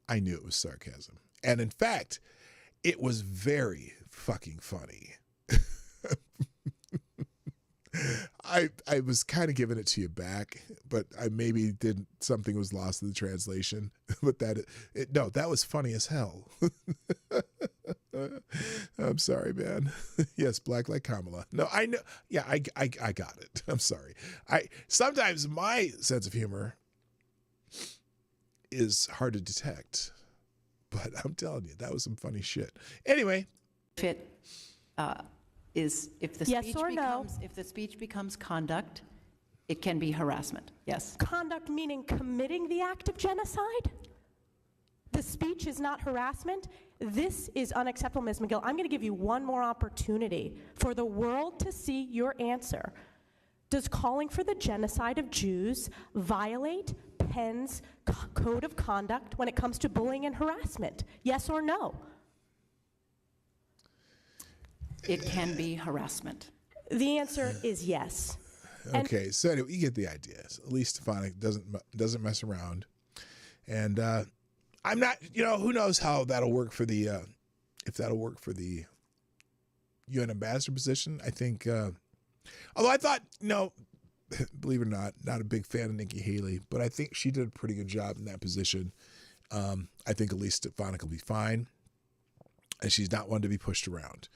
I knew it was sarcasm. And in fact, it was very fucking funny. I was kind of giving it to you back, but I maybe didn't. Something was lost in the translation. But that was funny as hell. I'm sorry, man. Yes, black like Kamala. No, I know. Yeah, I got it. I'm sorry. Sometimes my sense of humor is hard to detect, but I'm telling you, that was some funny shit. Anyway, if the speech becomes conduct, it can be harassment. Yes. Conduct meaning committing the act of genocide? The speech is not harassment? This is unacceptable, Ms. McGill. I'm going to give you one more opportunity for the world to see your answer. Does calling for the genocide of Jews violate Penn's code of conduct when it comes to bullying and harassment? Yes or no? It can be harassment. The answer is yes. Okay, so anyway, you get the idea. Elise Stefanik doesn't mess around, and I'm not. Who knows how that'll work for the if that'll work for the UN ambassador position. I think. Although I thought, believe it or not a big fan of Nikki Haley, but I think she did a pretty good job in that position. I think Elise Stefanik will be fine, and she's not one to be pushed around.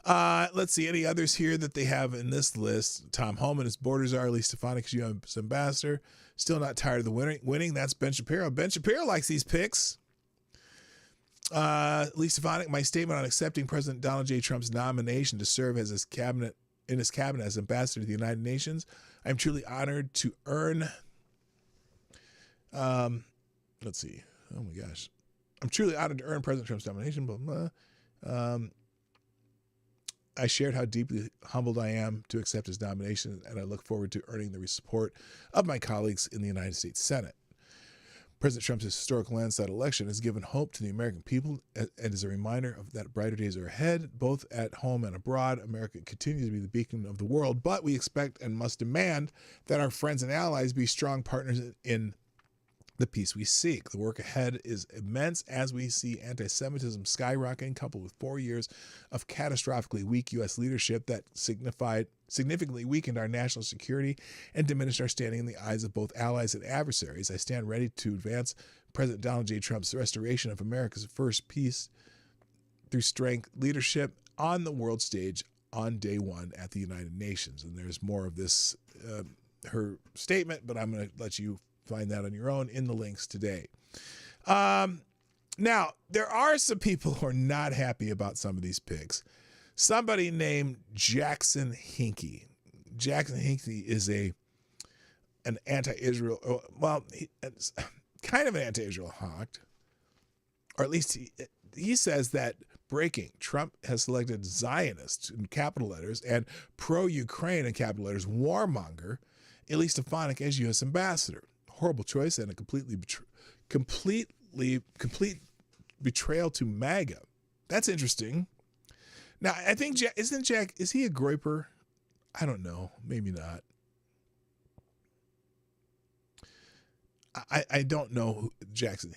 Let's see any others here that they have in this list. Tom Homan, his borders are. Elise Stefanik is U.S. ambassador. Still not tired of the winning. That's Ben Shapiro. Ben Shapiro likes these picks. Elise Stefanik, my statement on accepting President Donald J. Trump's nomination to serve as his cabinet as ambassador to the United Nations. I'm truly honored to earn. Let's see. Oh my gosh. I'm truly honored to earn President Trump's nomination. Blah, blah. I shared how deeply humbled I am to accept his nomination, and I look forward to earning the support of my colleagues in the United States Senate. President Trump's historic landslide election has given hope to the American people and is a reminder of that brighter days are ahead, both at home and abroad. America continues to be the beacon of the world, but we expect and must demand that our friends and allies be strong partners in the peace we seek. The work ahead is immense as we see anti-Semitism skyrocketing, coupled with 4 years of catastrophically weak U.S. leadership that significantly weakened our national security and diminished our standing in the eyes of both allies and adversaries. I stand ready to advance President Donald J. Trump's restoration of America's first peace through strength leadership on the world stage on day one at the United Nations. And there's more of this, her statement, but I'm going to let you find that on your own in the links today. Now, there are some people who are not happy about some of these picks. Somebody named Jackson Hinkey. Jackson Hinkey is an anti-Israel, kind of an anti-Israel hawk, or at least he says that breaking, Trump has selected Zionist in capital letters and pro-Ukraine in capital letters warmonger Elise Stefanik as U.S. ambassador. Horrible choice and a complete betrayal to MAGA. That's interesting. Now, I think is he a groyper? I don't know. Maybe not. I don't know Jackson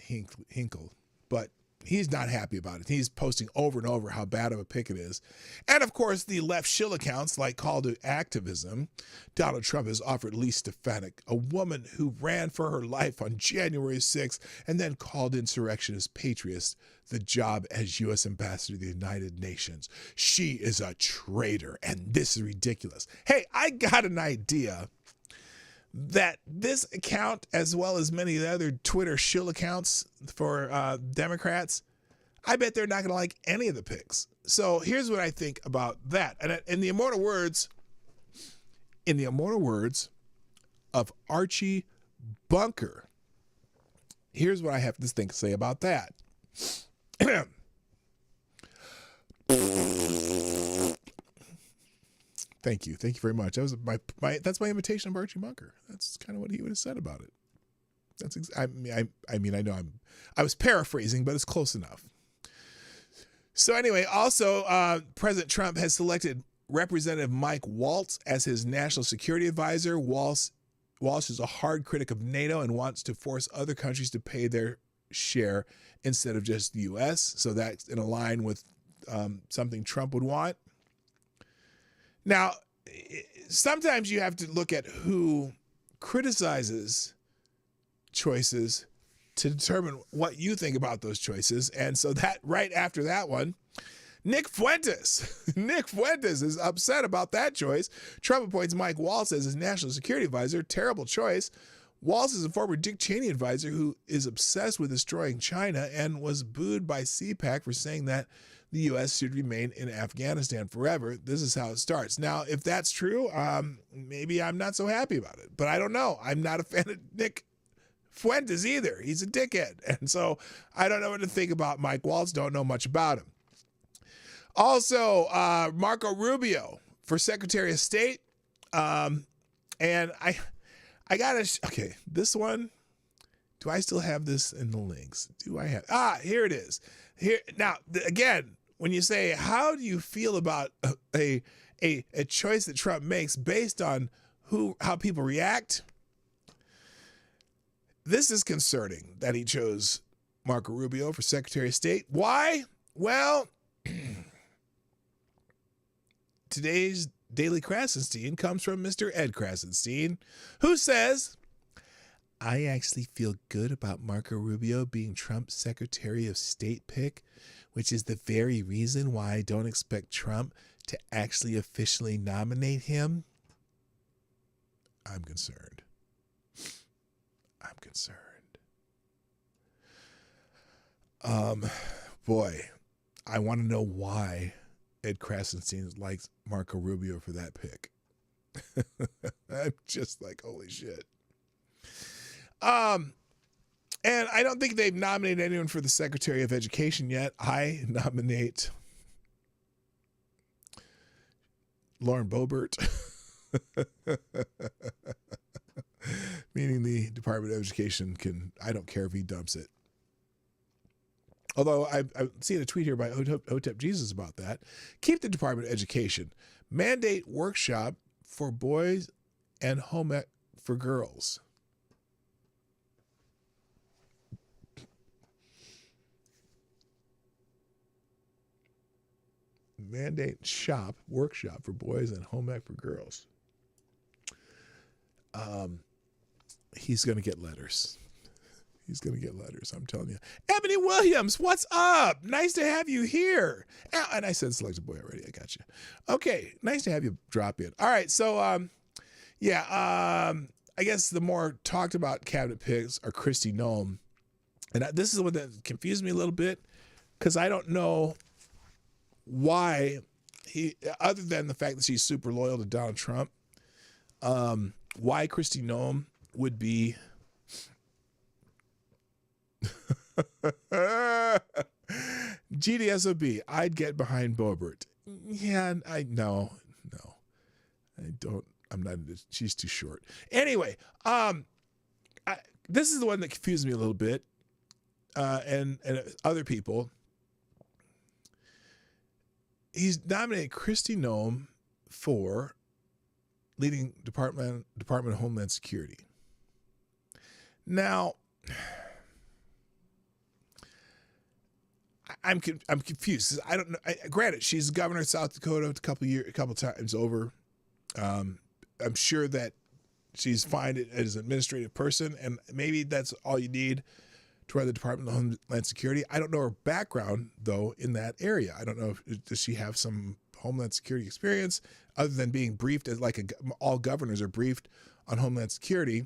Hinkle, but He's not happy about it. He's posting over and over how bad of a pick it is. And, of course, the left shill accounts like Call to Activism. Donald Trump has offered Lee Stefanik, a woman who ran for her life on January 6th and then called insurrectionist patriots, the job as U.S. Ambassador to the United Nations. She is a traitor, and this is ridiculous. Hey, I got an idea that this account, as well as many of the other Twitter shill accounts for Democrats, I bet they're not going to like any of the picks. So here's what I think about that. And in the immortal words of Archie Bunker, here's what I have to think to say about that. Thank you very much. That was that's my imitation of Archie Bunker. That's kind of what he would have said about it. I was paraphrasing, but it's close enough. So anyway, also President Trump has selected Representative Mike Waltz as his national security advisor. Waltz is a hard critic of NATO and wants to force other countries to pay their share instead of just the U.S. So that's in line with something Trump would want. Now, sometimes you have to look at who criticizes choices to determine what you think about those choices. And so that right after that one, Nick Fuentes is upset about that choice. Trump appoints Mike Waltz as his national security advisor. Terrible choice. Waltz is a former Dick Cheney advisor who is obsessed with destroying China and was booed by CPAC for saying that the U.S. should remain in Afghanistan forever. This is how it starts. Now, if that's true, maybe I'm not so happy about it. But I don't know. I'm not a fan of Nick Fuentes either. He's a dickhead. And so I don't know what to think about Mike Waltz. Don't know much about him. Also, Marco Rubio for Secretary of State. And I got to... Okay, this one... Do I still have this in the links? Do I have... here it is. Here now, again, when you say, how do you feel about a choice that Trump makes based on how people react? This is concerning that he chose Marco Rubio for Secretary of State. Why? Well, today's Daily Krasenstein comes from Mr. Ed Krasenstein, who says, I actually feel good about Marco Rubio being Trump's Secretary of State pick, which is the very reason why I don't expect Trump to actually officially nominate him. I'm concerned. Boy, I want to know why Ed Krasenstein likes Marco Rubio for that pick. I'm just like, holy shit. And I don't think they've nominated anyone for the Secretary of Education yet. I nominate Lauren Boebert, meaning the Department of Education I don't care if he dumps it. Although I've seen a tweet here by Hotep Jesus about that. Keep the Department of Education. Mandate workshop for boys and home ec for girls. Mandate workshop for boys and home ec for girls. He's going to get letters. I'm telling you. Ebony Williams, what's up? Nice to have you here. And I said selected boy already. I got you. Okay. Nice to have you drop in. All right. So, I guess the more talked about cabinet picks are Kristi Noem. And this is the one that confused me a little bit because I don't know why other than the fact that she's super loyal to Donald Trump, why Kristi Noem would be GDSOB. I'd get behind Boebert. Yeah, no, I don't. I'm not. She's too short. Anyway, this is the one that confused me a little bit, and other people. He's nominated Kristi Noem for leading Department of Homeland Security. Now, I'm confused. I don't know. Granted, she's governor of South Dakota a couple times over. I'm sure that she's fine as an administrative person, and maybe that's all you need to run the Department of Homeland Security. I don't know her background, though, in that area. I don't know does she have some Homeland Security experience other than being briefed as all governors are briefed on Homeland Security.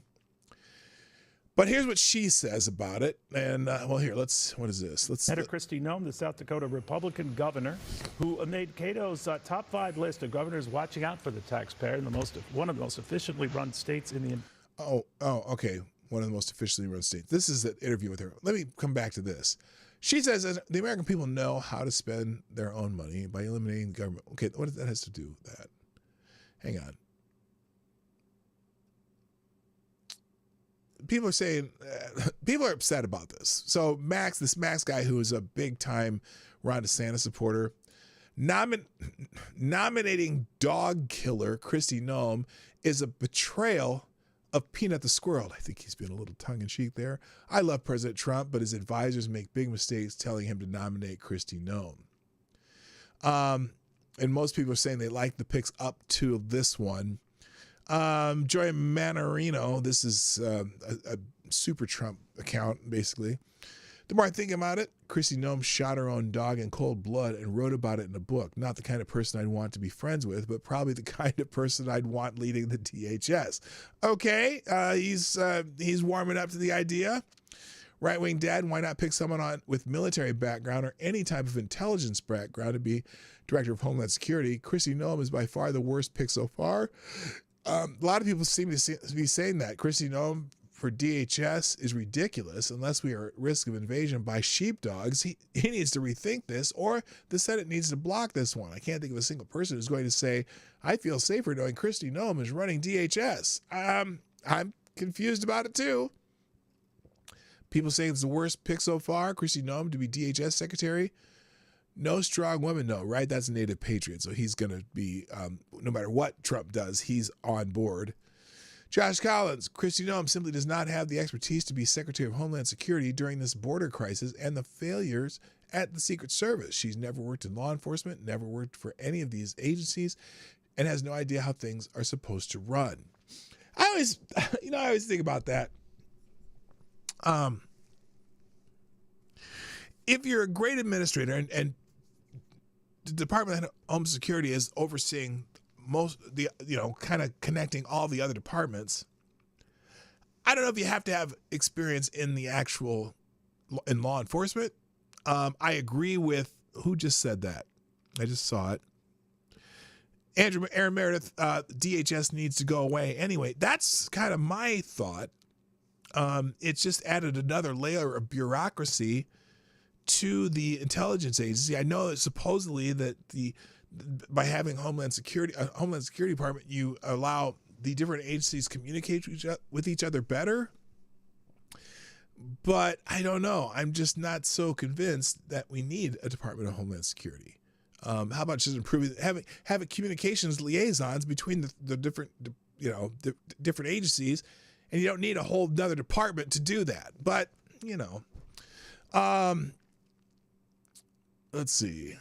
But here's what she says about it. And, what is this? Senator Kristi Noem, the South Dakota Republican governor, who made Cato's top 5 list of governors watching out for the taxpayer in one of the most efficiently run states in the... Okay. One of the most efficiently run states. This is an interview with her. Let me come back to this. She says the American people know how to spend their own money by eliminating the government. Okay, what that has to do with that? Hang on. People are saying, people are upset about this. So this Max guy who is a big-time Ron DeSantis supporter, nominating dog killer Kristi Noem is a betrayal of Peanut the Squirrel. I think he's been a little tongue-in-cheek there. I love President Trump, but his advisors make big mistakes telling him to nominate Kristi Noem. And most people are saying they like the picks up to this one. Joy Manorino, this is a super Trump account, basically. The more I think about it, Kristi Noem shot her own dog in cold blood and wrote about it in a book. Not the kind of person I'd want to be friends with, but probably the kind of person I'd want leading the DHS. Okay, he's warming up to the idea. Right-wing dad, why not pick someone with military background or any type of intelligence background to be director of Homeland Security? Kristi Noem is by far the worst pick so far. A lot of people seem to be saying that Kristi Noem for DHS is ridiculous unless we are at risk of invasion by sheepdogs. He needs to rethink this, or the Senate needs to block this one. I can't think of a single person who's going to say, I feel safer knowing Kristi Noem is running DHS. I'm confused about it too. People saying it's the worst pick so far, Kristi Noem to be DHS secretary. No strong woman, no, right? That's a native patriot, so he's going to be, no matter what Trump does, he's on board. Josh Collins, Kristi Noem simply does not have the expertise to be Secretary of Homeland Security during this border crisis and the failures at the Secret Service. She's never worked in law enforcement, never worked for any of these agencies, and has no idea how things are supposed to run. I always think about that. If you're a great administrator and the Department of Homeland Security is overseeing kind of connecting all the other departments, I don't know if you have to have experience in in law enforcement. I agree with who just said that. I just saw it. Aaron Meredith, DHS needs to go away. Anyway, that's kind of my thought. It's just added another layer of bureaucracy to the intelligence agency. I know that supposedly that by having Homeland Security Department, you allow the different agencies communicate with each other better. But I don't know. I'm just not so convinced that we need a Department of Homeland Security. How about just improving having communications liaisons between the different different agencies, and you don't need a whole nother department to do that. But let's see.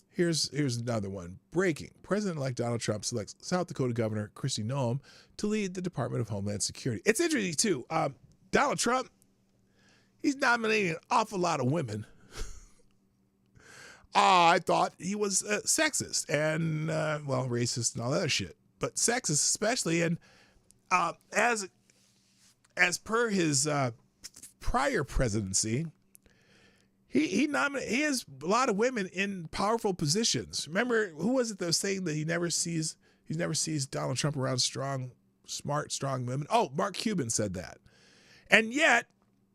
Here's another one. Breaking. President-elect Donald Trump selects South Dakota Governor Kristi Noem to lead the Department of Homeland Security. It's interesting, too. Donald Trump, he's nominating an awful lot of women. I thought he was sexist and, racist and all that other shit. But sexist especially. And as per his prior presidency, he has a lot of women in powerful positions. Remember, who was it that was saying that he never sees Donald Trump around smart, strong women? Oh, Mark Cuban said that. And yet,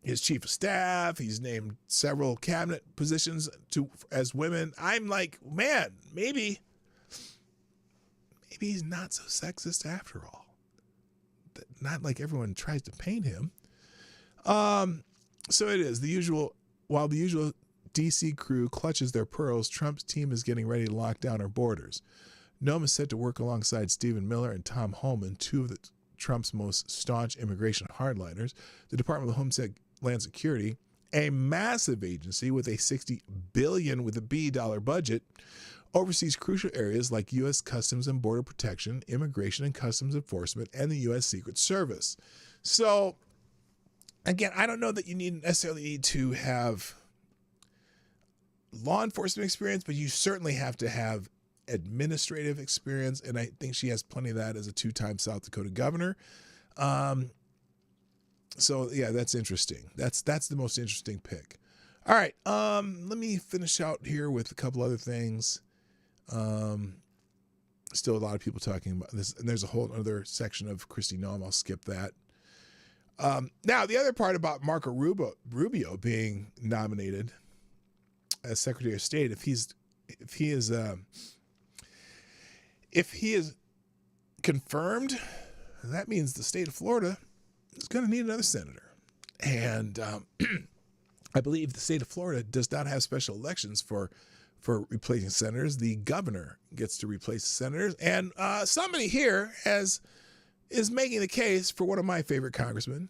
his chief of staff, he's named several cabinet positions as women. I'm like, man, maybe he's not so sexist after all. Not like everyone tries to paint him. So it is the usual. While the usual D.C. crew clutches their pearls, Trump's team is getting ready to lock down our borders. Noem is set to work alongside Stephen Miller and Tom Homan, two of Trump's most staunch immigration hardliners. The Department of Homeland Security a massive agency with a $60 billion with a B dollar budget, oversees crucial areas like U.S. Customs and Border Protection, Immigration and Customs Enforcement, and the U.S. Secret Service. So, again, I don't know that you necessarily need to have law enforcement experience, but you certainly have to have administrative experience, and I think she has plenty of that as a 2-time South Dakota governor. So yeah, that's interesting. That's the most interesting pick. All right, let me finish out here with a couple other things. Still a lot of people talking about this, and there's a whole other section of Kristi Noem. I'll skip that. Now, the other part about Marco Rubio being nominated as Secretary of State, if he is confirmed, that means the state of Florida is going to need another senator. And I believe the state of Florida does not have special elections for replacing senators. The governor gets to replace the senators. And somebody here is making the case for one of my favorite congressmen.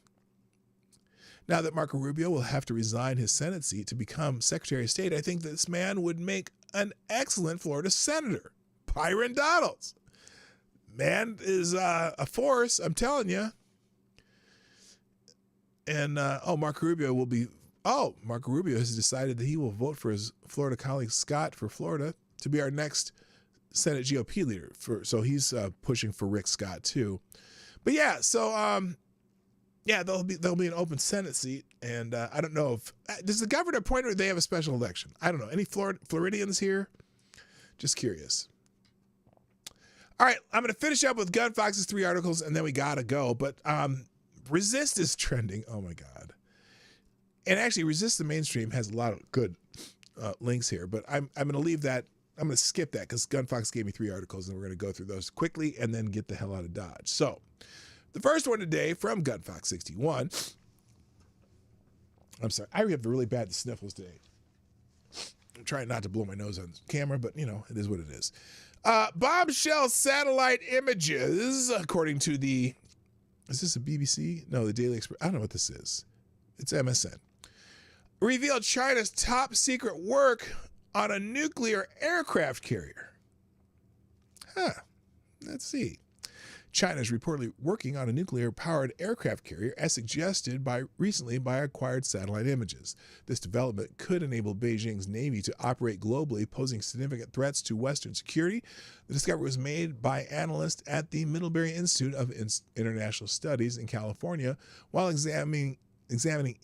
Now that Marco Rubio will have to resign his Senate seat to become Secretary of State, I think this man would make an excellent Florida senator. Byron Donalds. Man is a force, I'm telling you. And Marco Rubio has decided that he will vote for his Florida colleague Scott for Florida to be our next Senate GOP leader. So he's pushing for Rick Scott too. But yeah, so there'll be an open Senate seat, and I don't know if does the governor appoint or they have a special election. I don't know. Any Floridians here? Just curious. All right, I'm going to finish up with Gun Fox's 3 articles, and then we got to go. But Resist is trending. Oh, my God. And actually, Resist the Mainstream has a lot of good links here, but I'm going to leave that. I'm going to skip that because Gun Fox gave me 3 articles, and we're going to go through those quickly and then get the hell out of Dodge. So the first one today from Gun Fox 61. I'm sorry. I have really bad sniffles today. I'm trying not to blow my nose on camera, but, it is what it is. Bombshell satellite images, according to is this a BBC? No, the Daily Express. I don't know what this is. It's MSN. Revealed China's top secret work on a nuclear aircraft carrier. Let's see. China is reportedly working on a nuclear-powered aircraft carrier as suggested recently by acquired satellite images. This development could enable Beijing's Navy to operate globally, posing significant threats to Western security. The discovery was made by analysts at the Middlebury Institute of International Studies in California while examining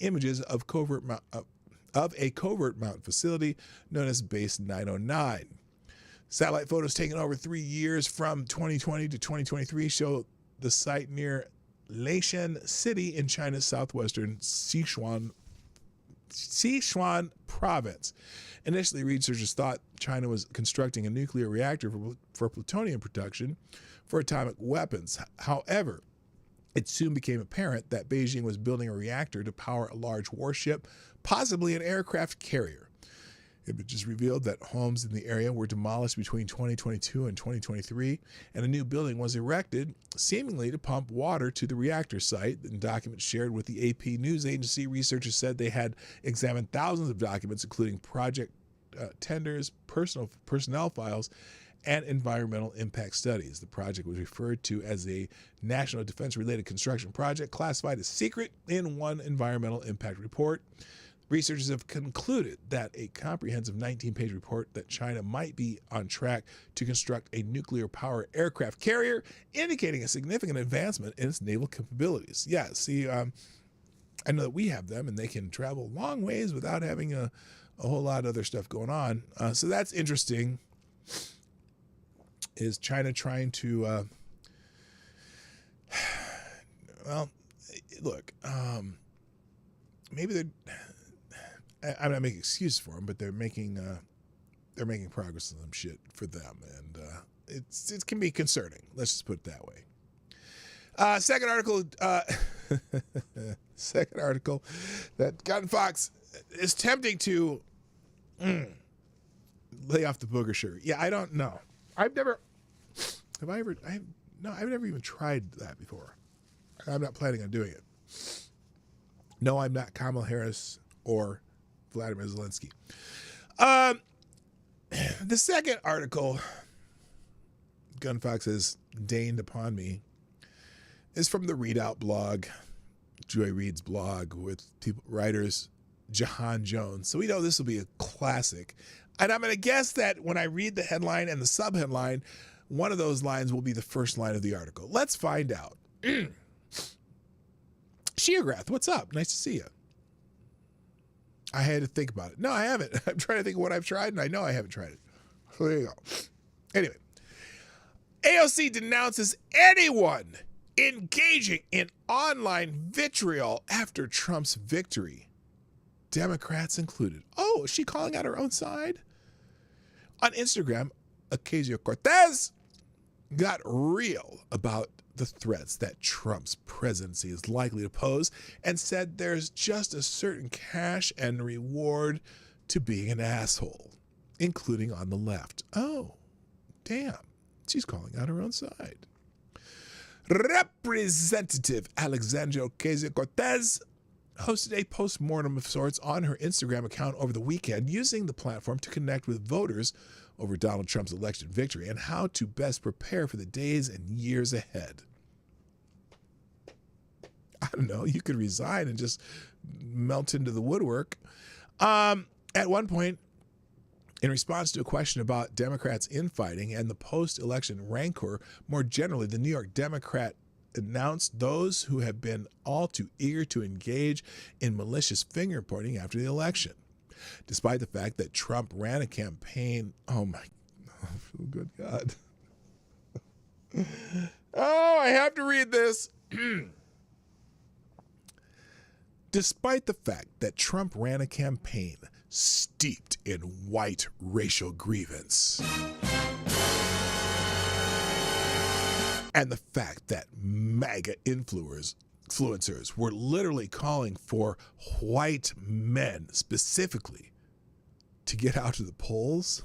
images of a covert mountain facility known as Base 909. Satellite photos taken over 3 years from 2020 to 2023 show the site near Leishan City in China's southwestern Sichuan province. Initially, researchers thought China was constructing a nuclear reactor for plutonium production for atomic weapons. However, it soon became apparent that Beijing was building a reactor to power a large warship, possibly an aircraft carrier. Images revealed that homes in the area were demolished between 2022 and 2023, and a new building was erected, seemingly to pump water to the reactor site. In documents shared with the AP news agency, researchers said they had examined thousands of documents, including project tenders, personnel files, and environmental impact studies. The project was referred to as a national defense-related construction project, classified as secret in one environmental impact report. Researchers have concluded that a comprehensive 19-page report that China might be on track to construct a nuclear-powered aircraft carrier, indicating a significant advancement in its naval capabilities. Yeah, see, I know that we have them, and they can travel long ways without having a whole lot of other stuff going on. So that's interesting. Is China trying to, look, maybe they're... I'm not making excuses for them, but they're making progress on some shit for them, and it can be concerning. Let's just put it that way. Second article that Gun Fox is tempting to lay off the booger sugar. Yeah, I don't know. I've never even tried that before. I'm not planning on doing it. No, I'm not Kamala Harris or Vladimir Zelensky. The second article Gunfox has deigned upon me is from the Readout blog, Joy Reid's blog, with writers Jahan Jones. So we know this will be a classic. And I'm going to guess that when I read the headline and the subheadline, one of those lines will be the first line of the article. Let's find out. Sheargrath, what's up? Nice to see you. I had to think about it. No, I haven't. I'm trying to think of what I've tried, and I know I haven't tried it. So there you go. Anyway, AOC denounces anyone engaging in online vitriol after Trump's victory, Democrats included. Oh, is she calling out her own side? On Instagram, Ocasio-Cortez got real about the threats that Trump's presidency is likely to pose and said there's just a certain cash and reward to being an asshole, including on the left. Oh, damn. She's calling out her own side. Representative Alexandria Ocasio-Cortez hosted a postmortem of sorts on her Instagram account over the weekend, using the platform to connect with voters over Donald Trump's election victory and how to best prepare for the days and years ahead. I don't know, you could resign and just melt into the woodwork. At one point, in response to a question about Democrats infighting and the post-election rancor, more generally, the New York Democrat announced those who have been all too eager to engage in malicious finger-pointing after the election. Despite the fact that Trump ran a campaign, oh good God. Oh, I have to read this. Despite the fact that Trump ran a campaign steeped in white racial grievance, and the fact that MAGA influencers were literally calling for white men specifically to get out to the polls.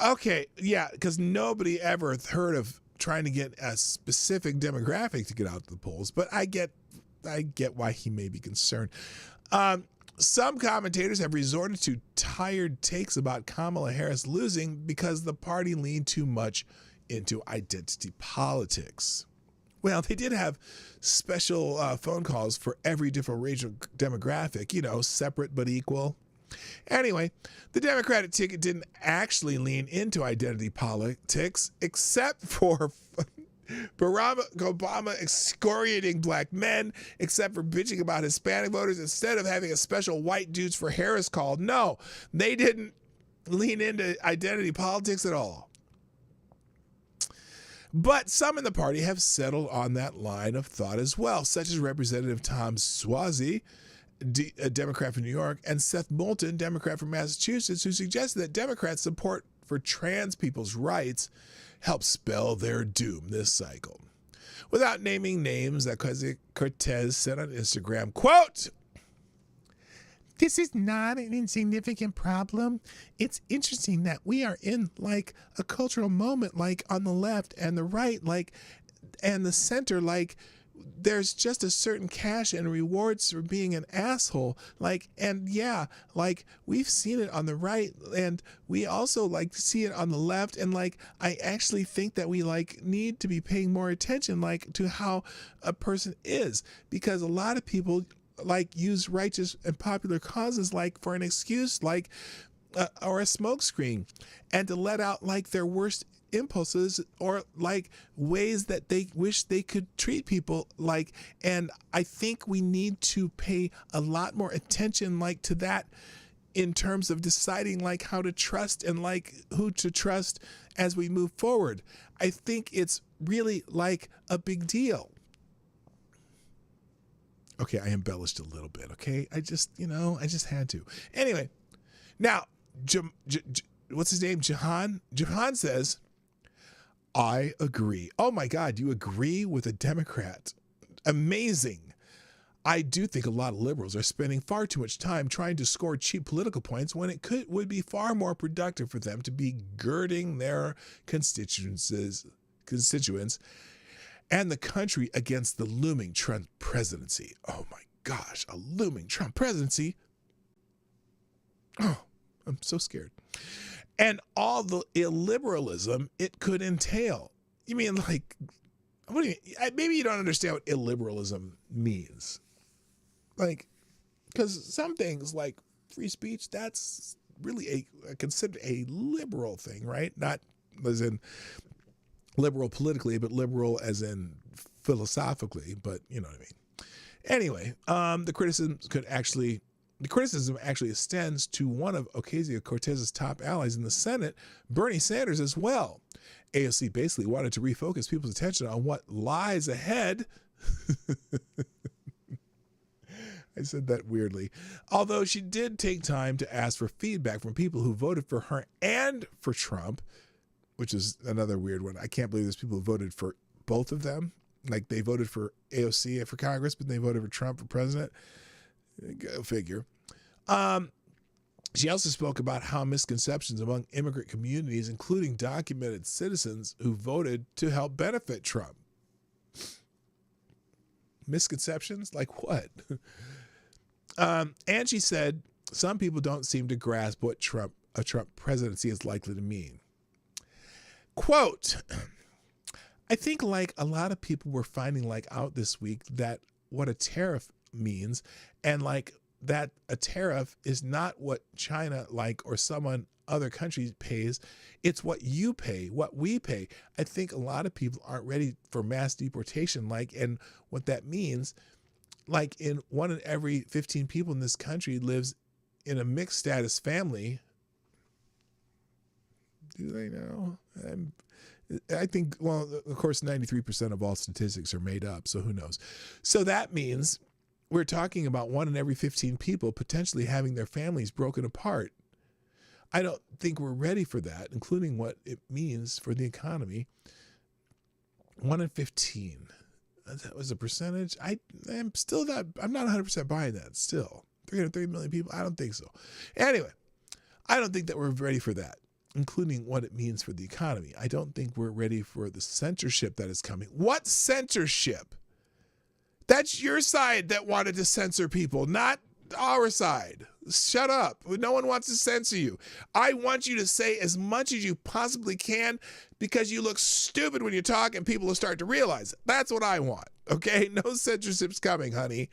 Okay, yeah, because nobody ever heard of trying to get a specific demographic to get out to the polls, but I get why he may be concerned. Some commentators have resorted to tired takes about Kamala Harris losing because the party leaned too much into identity politics. Well, they did have special phone calls for every different racial demographic, separate but equal. Anyway, the Democratic ticket didn't actually lean into identity politics, except for Barack Obama excoriating black men, except for bitching about Hispanic voters instead of having a special white dudes for Harris call. No, they didn't lean into identity politics at all. But some in the party have settled on that line of thought as well, such as Representative Tom Suozzi, a Democrat from New York, and Seth Moulton, Democrat from Massachusetts, who suggested that Democrats' support for trans people's rights helped spell their doom this cycle. Without naming names, Ocasio-Cortez said on Instagram, quote, "This is not an insignificant problem. It's interesting that we are in like a cultural moment, like on the left and the right, like, and the center, like there's just a certain cash and rewards for being an asshole. Like, and yeah, like we've seen it on the right and we also like see it on the left. And like, I actually think that we like need to be paying more attention, like to how a person is, because a lot of people like use righteous and popular causes like for an excuse, like or a smokescreen, and to let out like their worst impulses or like ways that they wish they could treat people like. And I think we need to pay a lot more attention like to that in terms of deciding like how to trust and like who to trust as we move forward. I think it's really like a big deal. Okay, I embellished a little bit, okay? I just had to. Anyway, now, what's his name? Jahan? Jahan says, I agree. Oh my God, you agree with a Democrat? Amazing. I do think a lot of liberals are spending far too much time trying to score cheap political points when it would be far more productive for them to be girding their constituents and the country against the looming Trump presidency. Oh my gosh, a looming Trump presidency. Oh, I'm so scared. And all the illiberalism it could entail. You mean like, what do you, maybe you don't understand what illiberalism means. Like, because some things like free speech, that's really considered a liberal thing, right? Not as in liberal politically, but liberal as in philosophically, but you know what I mean. Anyway, the criticism actually extends to one of Ocasio-Cortez's top allies in the Senate, Bernie Sanders, as well. AOC basically wanted to refocus people's attention on what lies ahead. I said that weirdly. Although she did take time to ask for feedback from people who voted for her and for Trump, which is another weird one. I can't believe there's people who voted for both of them. Like they voted for AOC for Congress, but they voted for Trump for president. Go figure. She also spoke about how misconceptions among immigrant communities, including documented citizens who voted to help benefit Trump. Misconceptions? Like what? And she said some people don't seem to grasp what a Trump presidency is likely to mean. Quote, I think like a lot of people were finding like out this week that what a tariff means, and like that a tariff is not what China like or someone other countries pays. It's what you pay, what we pay. I think a lot of people aren't ready for mass deportation, like, and what that means, like in 1 in every 15 people in this country lives in a mixed status family. Do they know? I think, well, of course, 93% of all statistics are made up, so who knows? So that means we're talking about 1 in every 15 people potentially having their families broken apart. I don't think we're ready for that, including what it means for the economy. 1 in 15. That was a percentage. I'm not 100% buying that still. 330 million people? I don't think so. Anyway, I don't think that we're ready for that, including what it means for the economy. I don't think we're ready for the censorship that is coming. What censorship? That's your side that wanted to censor people, not our side. Shut up. No one wants to censor you. I want you to say as much as you possibly can because you look stupid when you talk and people will start to realize it. That's what I want. Okay? No censorship's coming, honey.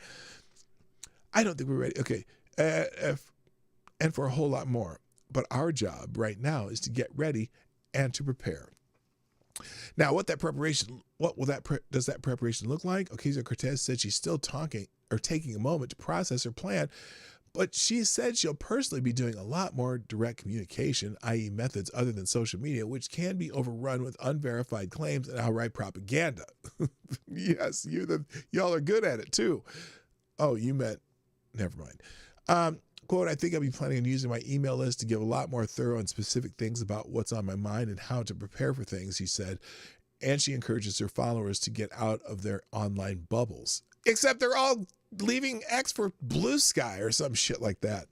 I don't think we're ready. Okay. And for a whole lot more. But our job right now is to get ready and to prepare. Now, does that preparation look like? Ocasio-Cortez said she's still taking a moment to process her plan, but she said she'll personally be doing a lot more direct communication, i.e. methods other than social media, which can be overrun with unverified claims and outright propaganda. Yes, y'all are good at it too. Oh, you meant, never mind. Quote, I think I'll be planning on using my email list to give a lot more thorough and specific things about what's on my mind and how to prepare for things, he said. And she encourages her followers to get out of their online bubbles. Except they're all leaving X for Blue Sky or some shit like that.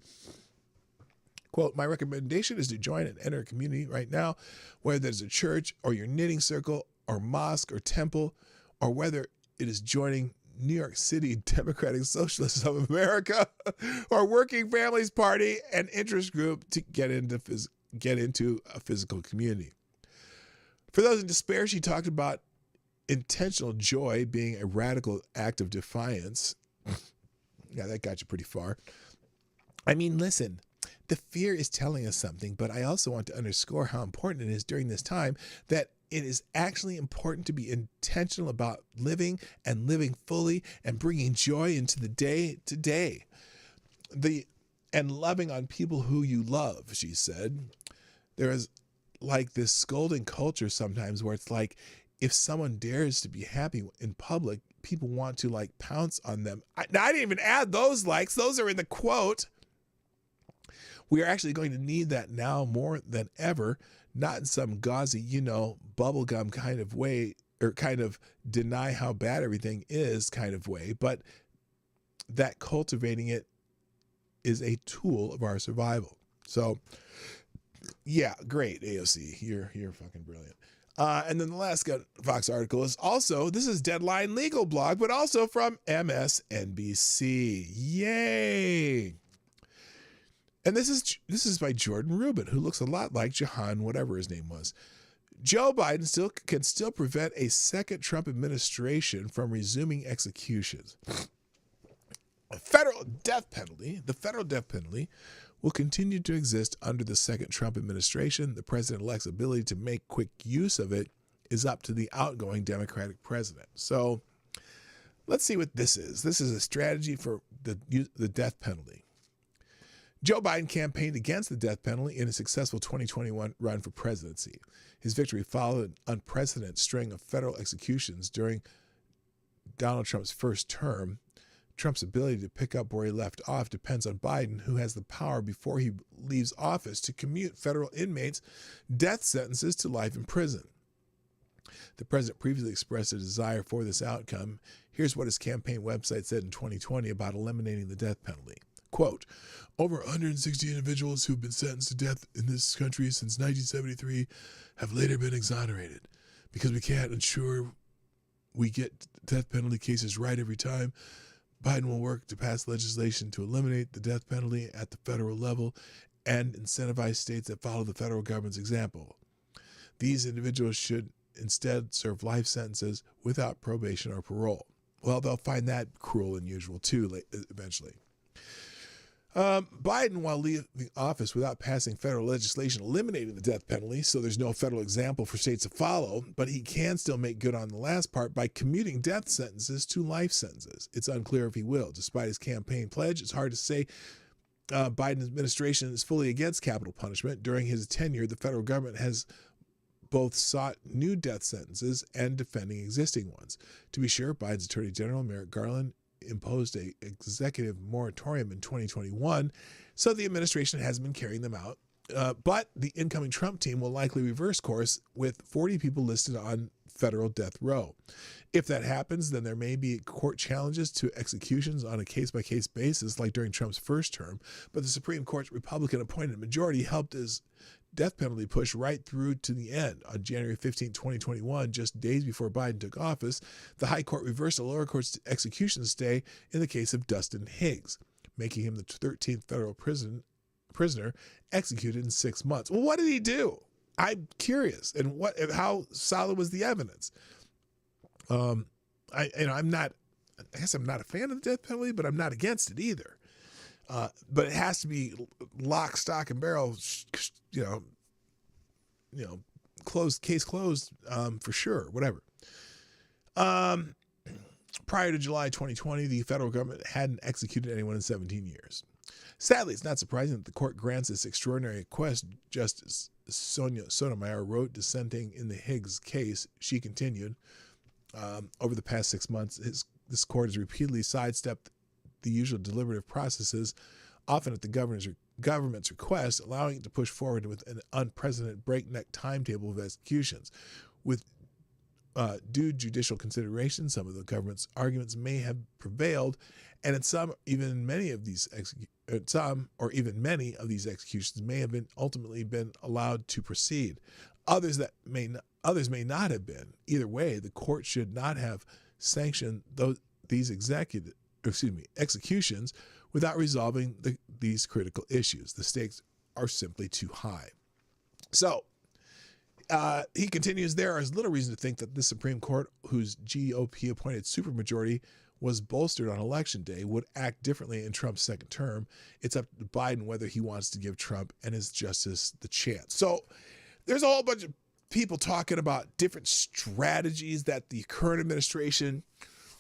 Quote, my recommendation is to join and enter a community right now, whether there's a church or your knitting circle or mosque or temple, or whether it is joining New York City Democratic Socialists of America or Working Families Party and interest group to get into a physical community. For those in despair, she talked about intentional joy being a radical act of defiance. Yeah, that got you pretty far. I mean, listen, the fear is telling us something, but I also want to underscore how important it is during this time that it is actually important to be intentional about living and living fully and bringing joy into the day to day. And loving on people who you love, she said. There is like this scolding culture sometimes where it's like if someone dares to be happy in public, people want to like pounce on them. I didn't even add those likes. Those are in the quote. We are actually going to need that now more than ever, not in some gauzy, bubblegum kind of way or kind of deny how bad everything is kind of way, but that cultivating it is a tool of our survival. So, yeah, great, AOC. You're fucking brilliant. And then the last Fox article is also, this is Deadline Legal Blog, but also from MSNBC. Yay! And this is by Jordan Rubin, who looks a lot like Jahan, whatever his name was. Joe Biden can still prevent a second Trump administration from resuming executions. The federal death penalty will continue to exist under the second Trump administration. The president-elect's ability to make quick use of it is up to the outgoing Democratic president. So let's see what this is. This is a strategy for the death penalty. Joe Biden campaigned against the death penalty in a successful 2021 run for presidency. His victory followed an unprecedented string of federal executions during Donald Trump's first term. Trump's ability to pick up where he left off depends on Biden, who has the power before he leaves office to commute federal inmates' death sentences to life in prison. The president previously expressed a desire for this outcome. Here's what his campaign website said in 2020 about eliminating the death penalty. Quote, over 160 individuals who've been sentenced to death in this country since 1973 have later been exonerated. Because we can't ensure we get death penalty cases right every time, Biden will work to pass legislation to eliminate the death penalty at the federal level and incentivize states that follow the federal government's example. These individuals should instead serve life sentences without probation or parole. Well, they'll find that cruel and unusual too eventually. Biden, while leaving office without passing federal legislation eliminating the death penalty, so there's no federal example for states to follow, but he can still make good on the last part by commuting death sentences to life sentences. It's unclear if he will. Despite his campaign pledge, it's hard to say Biden's administration is fully against capital punishment. During his tenure, the federal government has both sought new death sentences and defending existing ones. To be sure, Biden's Attorney General, Merrick Garland, imposed an executive moratorium in 2021, so the administration hasn't been carrying them out. But the incoming Trump team will likely reverse course with 40 people listed on federal death row. If that happens, then there may be court challenges to executions on a case-by-case basis, like during Trump's first term, but the Supreme Court's Republican-appointed majority helped his death penalty push right through to the end. On January 15, 2021, just days before Biden took office, the High Court reversed a lower court's execution stay in the case of Dustin Higgs, making him the 13th federal prisoner executed in 6 months. Well, what did he do? I'm curious. And how solid was the evidence? I'm not a fan of the death penalty, but I'm not against it either. But it has to be lock, stock, and barrel, case closed, for sure, whatever. Prior to July 2020, the federal government hadn't executed anyone in 17 years. Sadly, it's not surprising that the court grants this extraordinary request. Justice Sonia Sotomayor wrote, dissenting in the Higgs case. She continued, over the past 6 months, this court has repeatedly sidestepped the usual deliberative processes, often at the government's request, allowing it to push forward with an unprecedented breakneck timetable of executions. With due judicial consideration, some of the government's arguments may have prevailed, and in some, even many of these executions may have been ultimately been allowed to proceed. Others may not have been. Either way, the court should not have sanctioned these executions without resolving these critical issues. The stakes are simply too high. So he continues, there is little reason to think that the Supreme Court, whose GOP-appointed supermajority was bolstered on Election Day, would act differently in Trump's second term. It's up to Biden whether he wants to give Trump and his justice the chance. So there's a whole bunch of people talking about different strategies that the current administration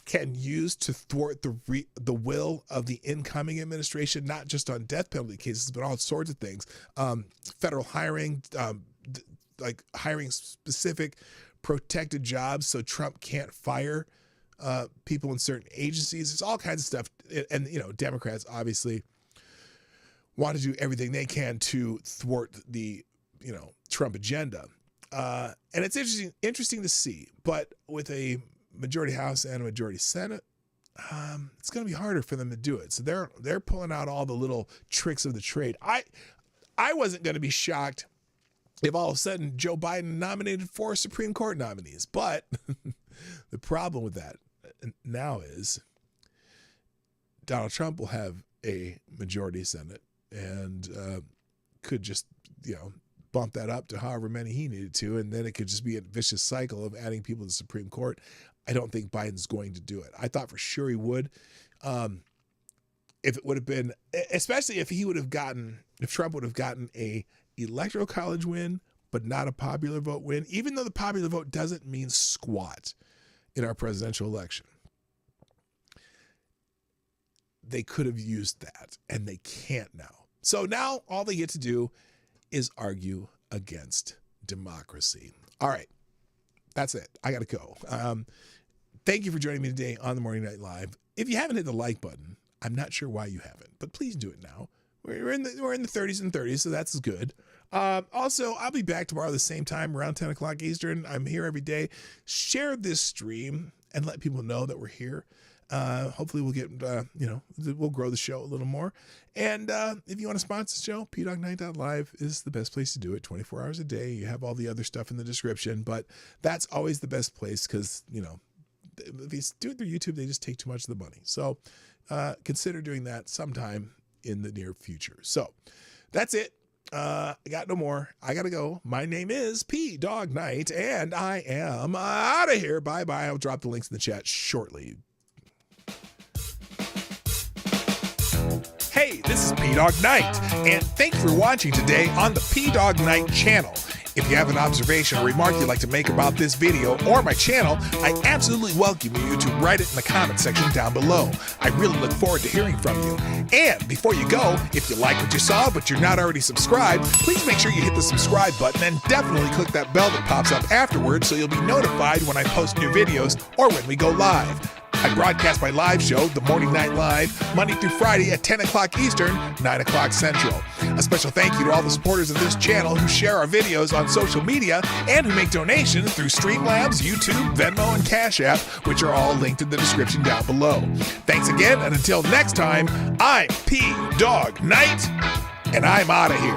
can use to thwart the will of the incoming administration, not just on death penalty cases, but all sorts of things. Federal hiring, like hiring specific protected jobs so Trump can't fire people in certain agencies. There's all kinds of stuff. And, Democrats obviously want to do everything they can to thwart the, Trump agenda. And it's interesting to see, but with a majority House and a majority Senate, it's going to be harder for them to do it. So they're pulling out all the little tricks of the trade. I wasn't going to be shocked if all of a sudden Joe Biden nominated 4 Supreme Court nominees. But the problem with that now is Donald Trump will have a majority Senate and could just, bump that up to however many he needed to, and then it could just be a vicious cycle of adding people to the Supreme Court. I don't think Biden's going to do it. I thought for sure he would. If it would have been, especially if Trump would have gotten a electoral college win, but not a popular vote win, even though the popular vote doesn't mean squat in our presidential election. They could have used that, and they can't now. So now all they get to do is argue against democracy. All right, that's it. I got to go. Thank you for joining me today on the Morning Night Live. If you haven't hit the like button, I'm not sure why you haven't, but please do it now. We're in the 30s and 30s, so that's good. Also, I'll be back tomorrow the same time, around 10 o'clock Eastern. I'm here every day. Share this stream and let people know that we're here. Hopefully we'll get, we'll grow the show a little more. And if you want to sponsor the show, pdognight.live is the best place to do it. 24 hours a day. You have all the other stuff in the description, but that's always the best place because, if you do it through YouTube, they just take too much of the money. So consider doing that sometime in the near future. So that's it. I got no more. I got to go. My name is Dawg Knight, and I am out of here. Bye-bye. I'll drop the links in the chat shortly. Hey, this is Dawg Knight, and thank you for watching today on the Dawg Knight Channel. If you have an observation or remark you'd like to make about this video or my channel, I absolutely welcome you to write it in the comment section down below. I really look forward to hearing from you. And before you go, if you like what you saw but you're not already subscribed, please make sure you hit the subscribe button and definitely click that bell that pops up afterwards so you'll be notified when I post new videos or when we go live. I broadcast my live show, The Morning Night Live, Monday through Friday at 10 o'clock Eastern, 9 o'clock Central. A special thank you to all the supporters of this channel who share our videos on social media and who make donations through Streamlabs, YouTube, Venmo, and Cash App, which are all linked in the description down below. Thanks again, and until next time, I'm Dawg Knight, and I'm out of here.